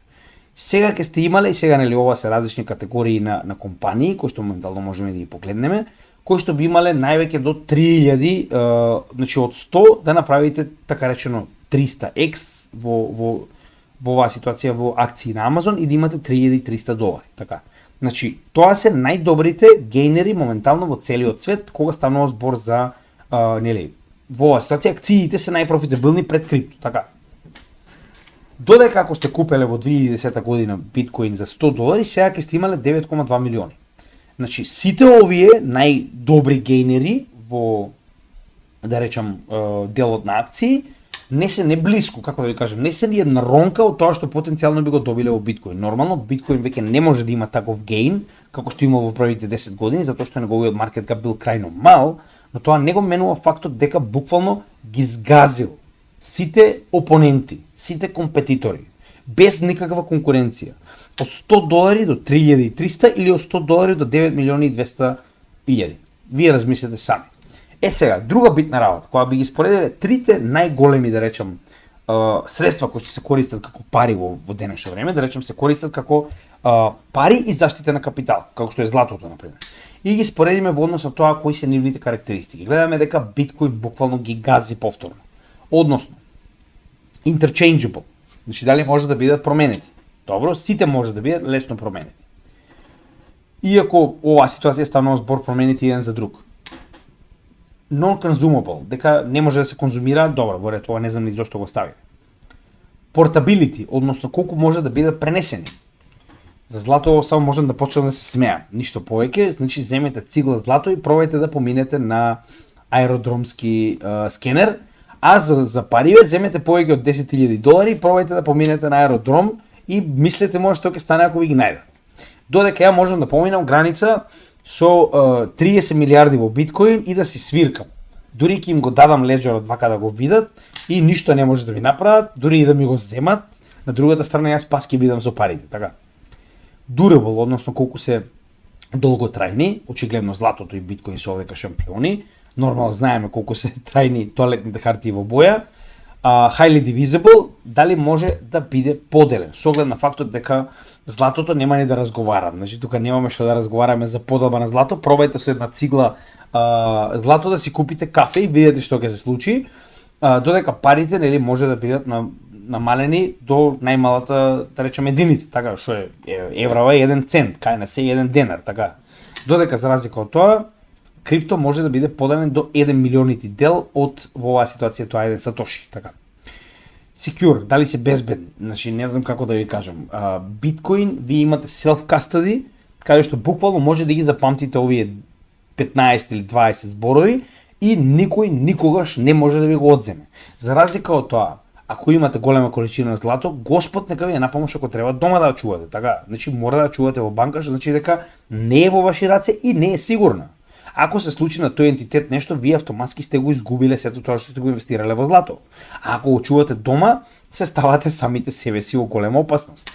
сега ќе сте имале, и сега нели ова се различни категории на компании кои што моментално можеме да ги погледнеме, кои што би имале највеќе до 3000, значи од 100 да направите така речено 300x во оваа ситуација во акции на Amazon и да имате $3300, така. Значи тоа се најдобрите гейнери моментално во целиот свет кога станува збор за нели во оваа ситуација акциите се најпрофитабилни пред крипто, така. Додека ако сте купеле во 2010 година биткоин за $100, сега ќе сте имале 9,2 милиони. Значи сите овие најдобри гейнери во, да речам, делот на акции не се не блиску, како да ви кажам, не се ни една ронка од тоа што потенцијално би го добиле во биткоин. Нормално биткоин веќе не може да има таков гейн како што има во првите 10 години затоа што неговиот маркет кап бил крајно мал, но тоа не го менува фактот дека буквално ги згазил сите опоненти, сите компетитори, без никаква конкуренција. Од $100 до 3300 или од $100 до 9.200.000. Вие размислете сами. Сега, друга битна работа, кога би ги споредиле трите најголеми, да речем, средства кои се користат како пари во денешно време, да речем се користат како пари и заштита на капитал, како што е златото, например. И ги споредиме во однос на тоа кои се нивните карактеристики. Гледаме дека биткоин буквално ги гази повторно. Односно, interchangeable, значи дали може да бидат променети. Добро, сите може да бидат лесно променети. Иако оваа ситуација станува збор променети еден за друг. Non-consumable, дека не може да се конзумира, добро, во ред, ова не знам ни зошто го ставите. Portability, односно колку може да бидат пренесени. За злато само можам да почнам да се смеам, ништо повеќе, значи земете цигла злато и пробајте да поминете на аеродромски скенер, а за париве земете повеќе од $10,000 и пробајте да поминете на аеродром и мислете може што ќе стане ако ви ги најдат. Додека ја можам да поминам граница со 30 милиарди во биткоин и да си свиркам. Дури ќе им го дадам леџерот вака да го видат и ништо не може да ми направат, дури и да ми го земат, на другата страна јас пас ќе бидам со парите, така. Durable, односно колку се долготрајни, очигледно златото и биткоин се овдека шампиони, нормално знаеме колку се трајни тоалетните хартии во боја, highly divisible, дали може да биде поделен, со оглед на фактот дека златото нема ни да разговара, значи тука немаме што да разговараме за поделба на злато, пробајте со една цигла злато да си купите кафе и видите што ќе се случи, додека парите нели може да бидат намалени до најмалата, да речеме, единица, така што е еврава е 1 цент, кај на се 1 денар, така. Додека за разлика од тоа, крипто може да биде поделен до 1 милионити дел од во оваа ситуација тоа е 1 сатоши, така. Secure, дали се безбедни, значи не знам како да ви кажам. Биткоин, вие имате self-custody, каде што буквално може да ги запамтите овие 15 или 20 зборови и никој никогаш не може да ви го одземе. За разлика од тоа, ако имате голема количина злато, Господ нека ви е на помош ако треба дома да ја чувате, така? Значи мора да ја чувате во банка, што значи дека не е во ваши раце и не е сигурна. Ако се случи на тој ентитет нешто, вие автоматски сте го изгубиле сето тоа што сте го инвестирале во злато. А ако го чувате дома, се ставате самите себе си во голема опасност.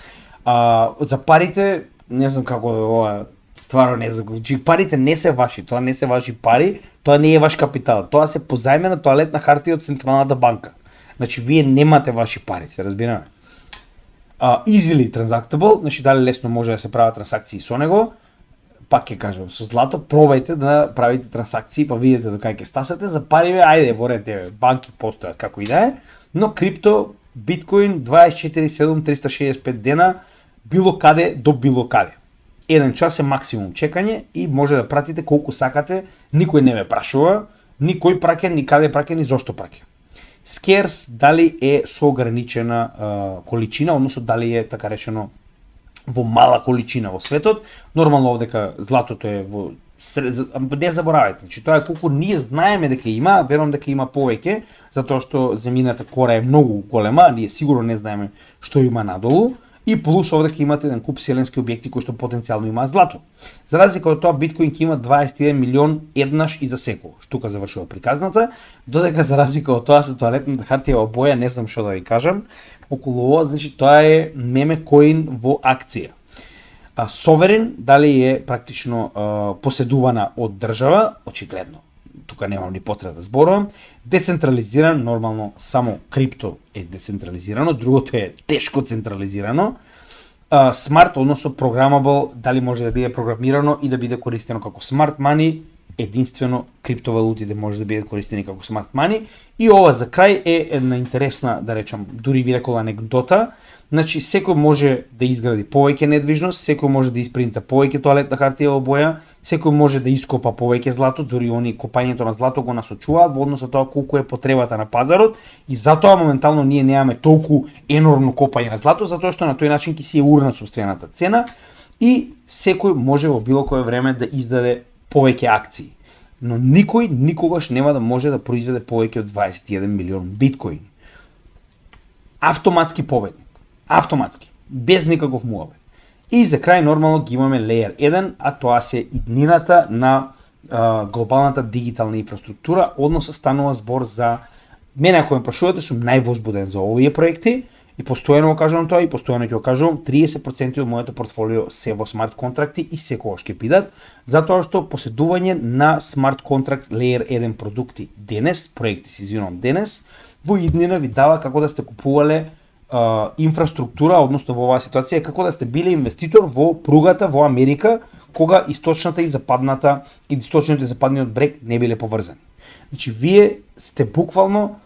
За парите, не знам како ова стварно не знам, парите не се ваши, тоа не се ваши пари, Тоа не е ваш капитал, тоа се позајмена тоалетна хартија од Централната банка. Значи вие немате ваши пари, се разбираме. Easily transactable, значи дали лесно може да се прават трансакции со него. Пак ќе кажам, со злато пробајте да правите трансакции, па видите до кај ќе стасате, за пари ајде, ворете, банки постојат како и да е, но крипто, биткоин 24/7 365 дена, било каде до било каде. 1 час е максимум чекање и може да пратите колку сакате, никој не ме прашува, ни кој праќа, ни каде праќа, ни зошто праќа. Scarce дали е со ограничена количина, односно дали е така речено во мала количина во светот. Нормално овдека златото е во не заборавајте, значи тоа е колку ние знаеме дека има, верувам дека има повеќе, затоа што земјината кора е многу голема, ние сигурно не знаеме што има надолу. И плюс овдека имате еден куп вселенски објекти кои што потенцијално имаат злато. За разлика од тоа, биткоин ќе има 21 милион еднаш и за секој. Штука завршува приказната, додека за разлика од тоа со тоалетната хартија боја, не знам што да ви кажам, околу ова, значи тоа е меме коин во акција. Соверен, дали е практично поседувана од држава, очигледно. Тука немам ни потреба да зборувам. Децентрализиран, нормално само крипто е децентрализирано, другото е тешко централизирано. Смарт, односно програмабл, дали може да биде програмирано и да биде користено како смарт мани, единствено криптовалутите може да бидат користени како смарт мани. И ова за крај е една интересна, да речам, дури би рекол анекдота. Значи, секој може да изгради повеќе недвижност, секој може да испринта повеќе тоалетна хартија во боја, секој може да ископа повеќе злато, дури они копањето на злато го насочуваат во однос на тоа колку е потребата на пазарот и затоа моментално ние немаме толку енормно копање на злато, затоа што на тој начин ќе си е урна собствената цена и секој може во било кое време да издаде повеќе акции. Но никој никогаш нема да може да произведе повеќе од 21 милион биткоин. Автоматски победник. Автоматски, без никаков муабет. И за крај нормално ги имаме Layer 1, а тоа се иднината на глобалната дигитална инфраструктура, односно станува збор за мене ако ме прашувате, сум највозбуден за овие проекти и постојано го кажувам тоа и постојано ќе го кажувам, 30% од моето портфолио се во смарт контракти и секогаш ќе бидат, затоа што поседување на смарт контракт Layer 1 продукти денес, проекти се извинувам денес, во иднина ви дава како да сте купувале инфраструктура, односно во оваа ситуација, како да сте биле инвеститор во пругата во Америка, кога источната и западната и источниот и западниот брег не биле поврзани. Значи, вие сте буквално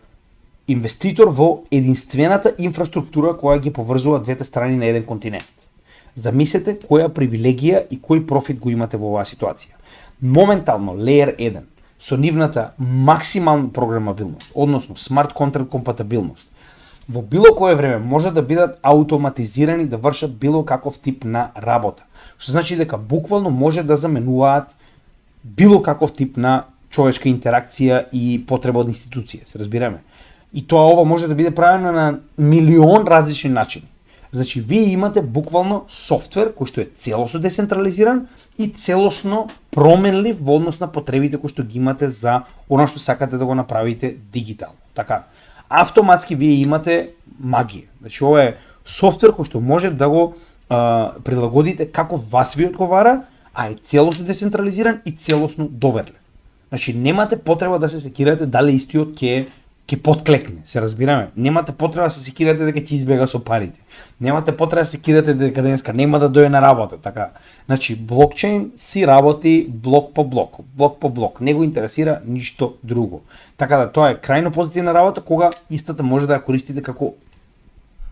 инвеститор во единствената инфраструктура која ги поврзува двете страни на еден континент. Замислете која привилегија и кој профит го имате во оваа ситуација. Моментално Layer 1 со нивната максимална програмабилност, односно смарт контракт компатибилност, во било кое време може да бидат автоматизирани да вршат било каков тип на работа. Што значи дека буквално може да заменуваат било каков тип на човечка интеракција и потреба од институција, се разбираме. И тоа ова може да биде правено на милион различни начини. Значи, вие имате буквално софтвер кој што е целосно децентрализиран и целосно променлив во однос на потребите кои што ги имате за она што сакате да го направите дигитално. Така, автоматски вие имате магија. Значи, ова е софтвер кој што може да го прилагодите како вас ви одговара, а е целосно децентрализиран и целосно доверлив. Значи, немате потреба да се секирате дали истиот ќе подклекне, се разбираме. Немате потреба да се секирате дека ќе избега со парите. Немате потреба да се секирате дека денеска нема да дојде на работа, така. Значи, блокчейн си работи блок по блок. Не го интересира ништо друго. Така да тоа е крајно позитивна работа кога истата може да ја користите како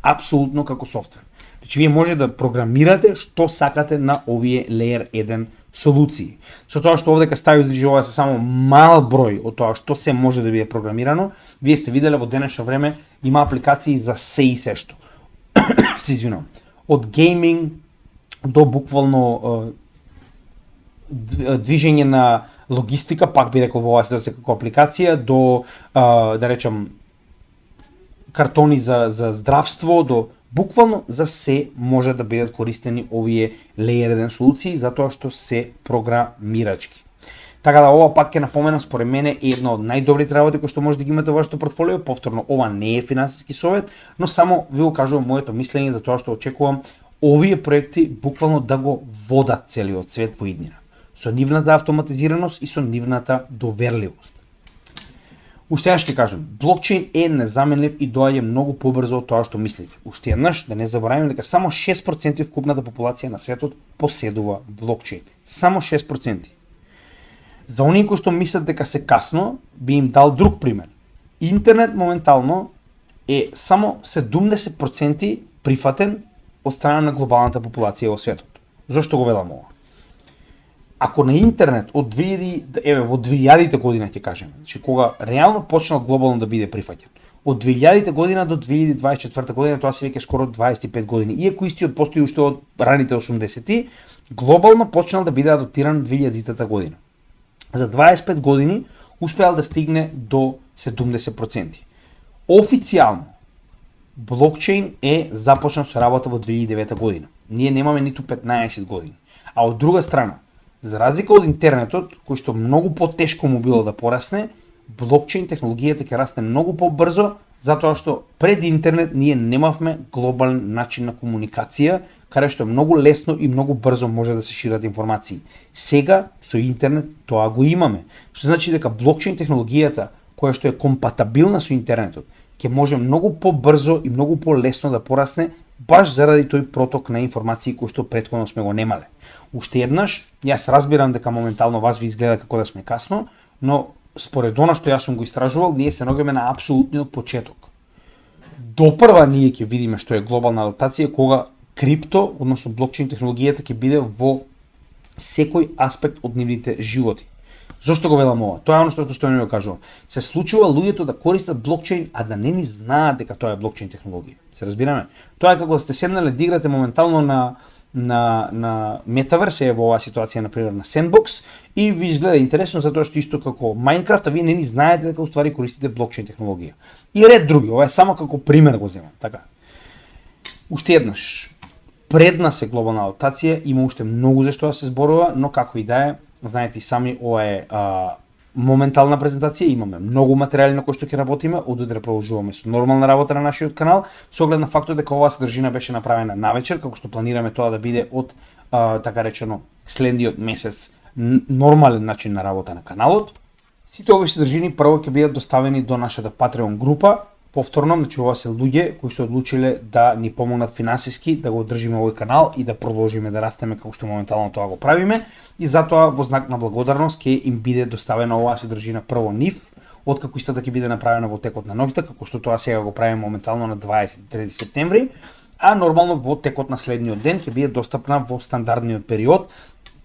апсолутно како софтвер. Значи, вие може да програмирате што сакате на овие Layer 1 солуции. Со тоа што овдека стави, значи ова се само мал број од тоа што се може да биде програмирано, вие сте виделе во денешно време има апликации за се и се што. Се извинувам. Од гейминг до буквално движење на логистика, пак би рекол во оваа ситуација како апликација, до да речам картони за здравство, до буквално за се може да бидат користени овие Layer 1 солуции, затоа што се програмирачки. Така да ова пак ќе напоменам, според мене е една од најдобрите работи кои што може да ги имате во вашето портфолио. Повторно, ова не е финансиски совет, но само ви го кажувам моето мислење за тоа што очекувам овие проекти буквално да го водат целиот свет во иднина. со нивната автоматизираност и со нивната доверливост. Уште еднаш ќе кажам, блокчейн е незаменлив и доаѓа многу побрзо од тоа што мислите. Уште еднаш да не забораваме дека само 6% вкупната популација на светот поседува блокчейн. Само 6%. За оние кои што мислат дека се касно, би им дал друг пример. Интернет моментално е само 70% прифатен од страна на глобалната популација во светот. Зошто го велам ова? Ако на интернет од 2000-те година ќе кажеме, значи кога реално почнал глобално да биде прифаќен, од 2000-те година до 2024 година, тоа се веќе скоро 25 години. Иако истиот постои уште од раните 80-ти, глобално почнал да биде адаптиран 2000-та година. За 25 години успеал да стигне до 70%. Официјално блокчейн е започнал со работа во 2009 година. Ние немаме ниту 15 години. А од друга страна, за разлика од интернетот, кој што многу потешко му било да порасне, блокчейн технологијата ќе расте многу побрзо, затоа што пред интернет ние немавме глобален начин на комуникација, каде што многу лесно и многу брзо може да се шират информации. Сега со интернет тоа го имаме, што значи дека блокчейн технологијата која што е компатабилна со интернетот, ќе може многу побрзо и многу полесно да порасне, баш заради тој проток на информации кој што претходно сме го немале. Уште еднаш, јас разбирам дека моментално вас ви изгледа како да сме касно, но според она што јас сум го истражувал, ние се наоѓаме на апсолутниот почеток. Допрва ние ќе видиме што е глобална адаптација кога крипто, односно блокчейн технологијата ќе биде во секој аспект од нивните животи. Зошто го велам ова? Тоа е оно што постојано го кажувам. Се случува луѓето да користат блокчейн, а да не ни знаат дека тоа е блокчейн технологија. Се разбираме? Тоа е како да сте седнале да играте моментално на метаверс, е во оваа ситуација на пример на Sandbox, и ви изгледа интересно затоа што исто како Minecraft, а вие не ни знаете дека уствари користите блокчейн технологија. И ред други, ова е само како пример го земам, така. Уште еднаш, пред нас е глобална адаптација, има уште многу за што да се зборува, но како и да е, знаете и сами, ова е моментална презентација, имаме многу материјали на кои што ќе работиме, од утре продолжуваме со нормална работа на нашиот канал, со оглед на фактот дека оваа содржина беше направена навечер, како што планираме тоа да биде од така речено следниот месец нормален начин на работа на каналот. Сите овие содржини прво ќе бидат доставени до нашата Patreon група. Повторно, значи ова се луѓе кои се одлучиле да ни помогнат финансиски да го одржиме овој канал и да продолжиме да растеме како што моментално тоа го правиме, и затоа во знак на благодарност ќе им биде доставена оваа содржина прво нив, откако истата ќе биде направена во текот на ноќта, како што тоа сега го правиме моментално на 23 септември, а нормално во текот на следниот ден ќе биде достапна во стандардниот период.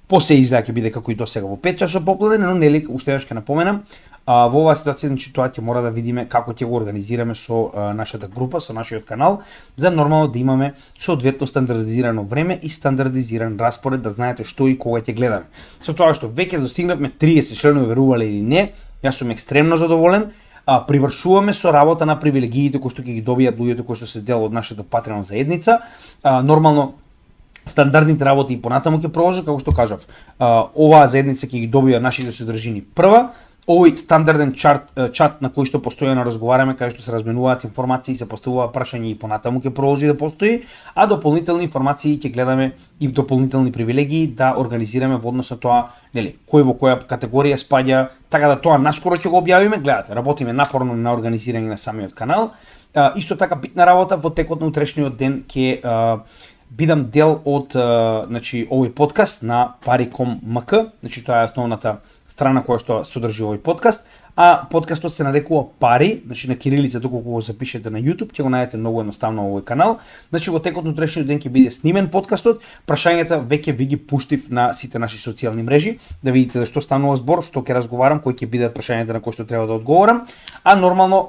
После изгледа ќе биде како и досега во 5 часот попладне, но нели уште еднаш ќе напоменам, во оваа ситуација, значи тоа ќе мора да видиме како ќе го организираме со нашата група, со нашиот канал, за нормално да имаме соодветно стандардизирано време и стандардизиран распоред, да знаете што и кога ќе гледаме. Со тоа што веќе достигнавме 30 членови, верувале или не, јас сум екстремно задоволен. Привршуваме со работа на привилегиите кои што ќе ги добијат луѓето кои што се дел од нашата Patreon заедница. Нормално стандардните работи и понатаму ќе продолжат, како што кажав. Оваа заедница ќе ги добија нашите содржини прва. Овој стандарден чат на кој што постојано разговараме, каде што се разменуваат информации и се поставува прашања и понатаму ќе продолжи да постои, а дополнителни информации ќе гледаме и дополнителни привилегии да организираме во однос на тоа, нели, кој во која категорија спаѓа, така да тоа наскоро ќе го објавиме. Гледате, работиме напорно на организирање на самиот канал. Исто така битна работа во текот на утрешниот ден ќе бидам дел од значи овој подкаст на Pari.com.mk, значи тоа е основната страна која што содржи овој подкаст, а подкастот се нарекува Пари, значи на кирилица, доколку го запишете на YouTube, ќе го најдете многу едноставно овој канал. Значи во текот на утрешниот ден ќе биде снимен подкастот, прашањата веќе ви ги пуштив на сите наши социјални мрежи, да видите за што станува збор, што ќе разговарам, кои ќе бидат прашањата на кои што треба да одговорам, а нормално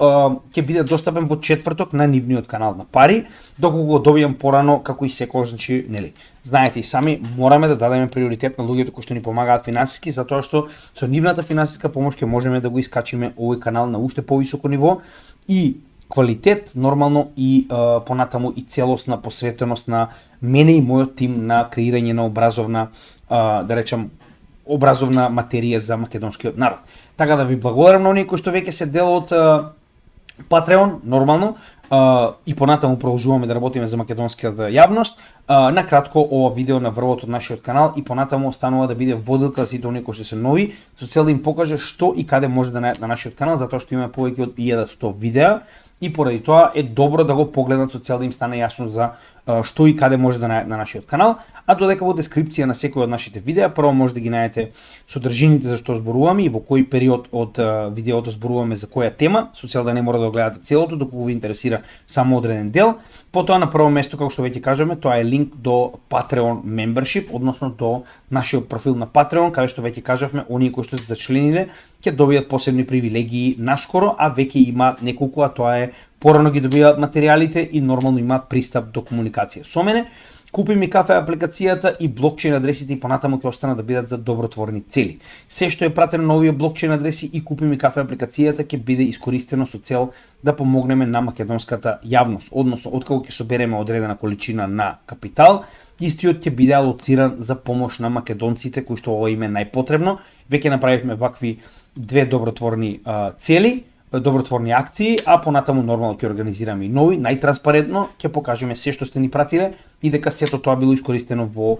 ќе биде достапен во четврток на нивниот канал на Пари, доколку го добијам порано, како и секогаш, значи, нели, знаете и сами, мораме да дадеме приоритет на луѓето кои што ни помагаат финансиски, затоа што со нивната финансиска помош ќе можеме да го искачиме овој канал на уште повисоко ниво и квалитет, нормално и понатаму и целосна посветеност на мене и мојот тим на креирање на образовна, да речам, образовна материја за македонскиот народ. Така да ви благодарам на оние кои што веќе се дел од Patreon, нормално, и понатаму продолжуваме да работиме за македонската јавност. Накратко, ова видео на врвот од нашиот канал и понатаму останува да биде водилка за сите оние кои што се нови, со цел да им покаже што и каде може да најдат на нашиот канал, затоа што има повеќе од 1100 видеа и поради тоа е добро да го погледнат со цел да им стане јасно за што и каде може да најдат на нашиот канал, а додека во дескрипција на секој од нашите видеа прво може да ги најдете содржините за што зборуваме и во кој период од видеото зборуваме за која тема, со цел да не мора да го гледате целото доколку ви интересира само одреден дел. Потоа на прво место, како што веќе кажаме, тоа е линк до Patreon membership, односно до нашиот профил на Patreon, каде што веќе кажавме, оние кои што се зачлениле ќе добијат посебни привилегии наскоро, а веќе има неколку, а тоа е порано ги добиваат материјалите и нормално имаат пристап до комуникација со мене. Купи ми кафе апликацијата и блокчейн адресите и понатаму ќе останат да бидат за добротворни цели. Се што е пратено на овие блокчейн адреси и купи ми кафе апликацијата ќе биде искористено со цел да помогнеме на македонската јавност, односно откако ќе собереме одредена количина на капитал, истиот ќе биде алоциран за помош на македонците кои што ова им е најпотребно. Веќе направивме вакви две добротворни цели, добротворни акции, а понатаму нормално ќе организираме и нови, најтранспарентно ќе покажеме се што сте ни пратиле и дека сето тоа било искористено во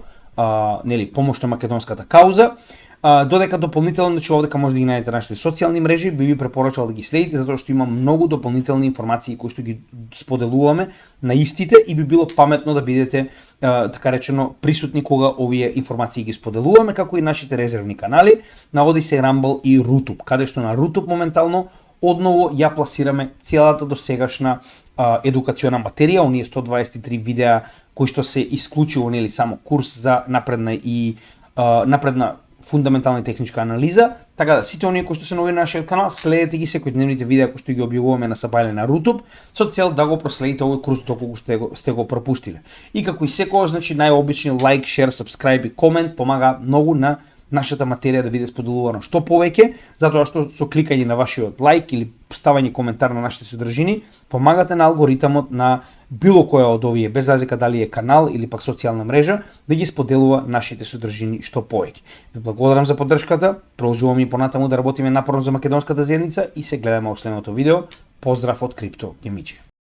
помош на македонската кауза. Додека дополнително, значи овдека може да ги најдете нашите социјални мрежи, би ви препорачал да ги следите затоа што има многу дополнителни информации кои што ги споделуваме на истите и би било паметно да бидете така речено присутни кога овие информации ги споделуваме, како и нашите резервни канали на Odyssey, Rumble и Rutube, каде што на Rutube моментално одново ја пласираме целата досегашна едукациона материја, оние 123 видеа кои што се исклучиво нели само курс за напредна фундаментална и техничка анализа, така да сите оние кои што се нови на нашиот канал, следете ги секојдневните видеа кои што ги објавуваме на Сабајле на Rutube, со цел да го проследите овој курс доколку сте го пропуштиле. И како и секогаш, значи најобични лайк, шер, сабскрајб и комент помага многу на нашата материја да биде споделувана што повеќе, затоа што со кликање на вашиот лайк или ставање коментар на нашите содржини, помагате на алгоритамот на било која од овие, без разлика дали е канал или пак социјална мрежа, да ги споделува нашите содржини што повеќе. Ви благодарам за поддршката, продолжуваме и понатаму да работиме напорно за македонската заедница и се гледаме во следното видео. Поздрав од Крипто Гемиче.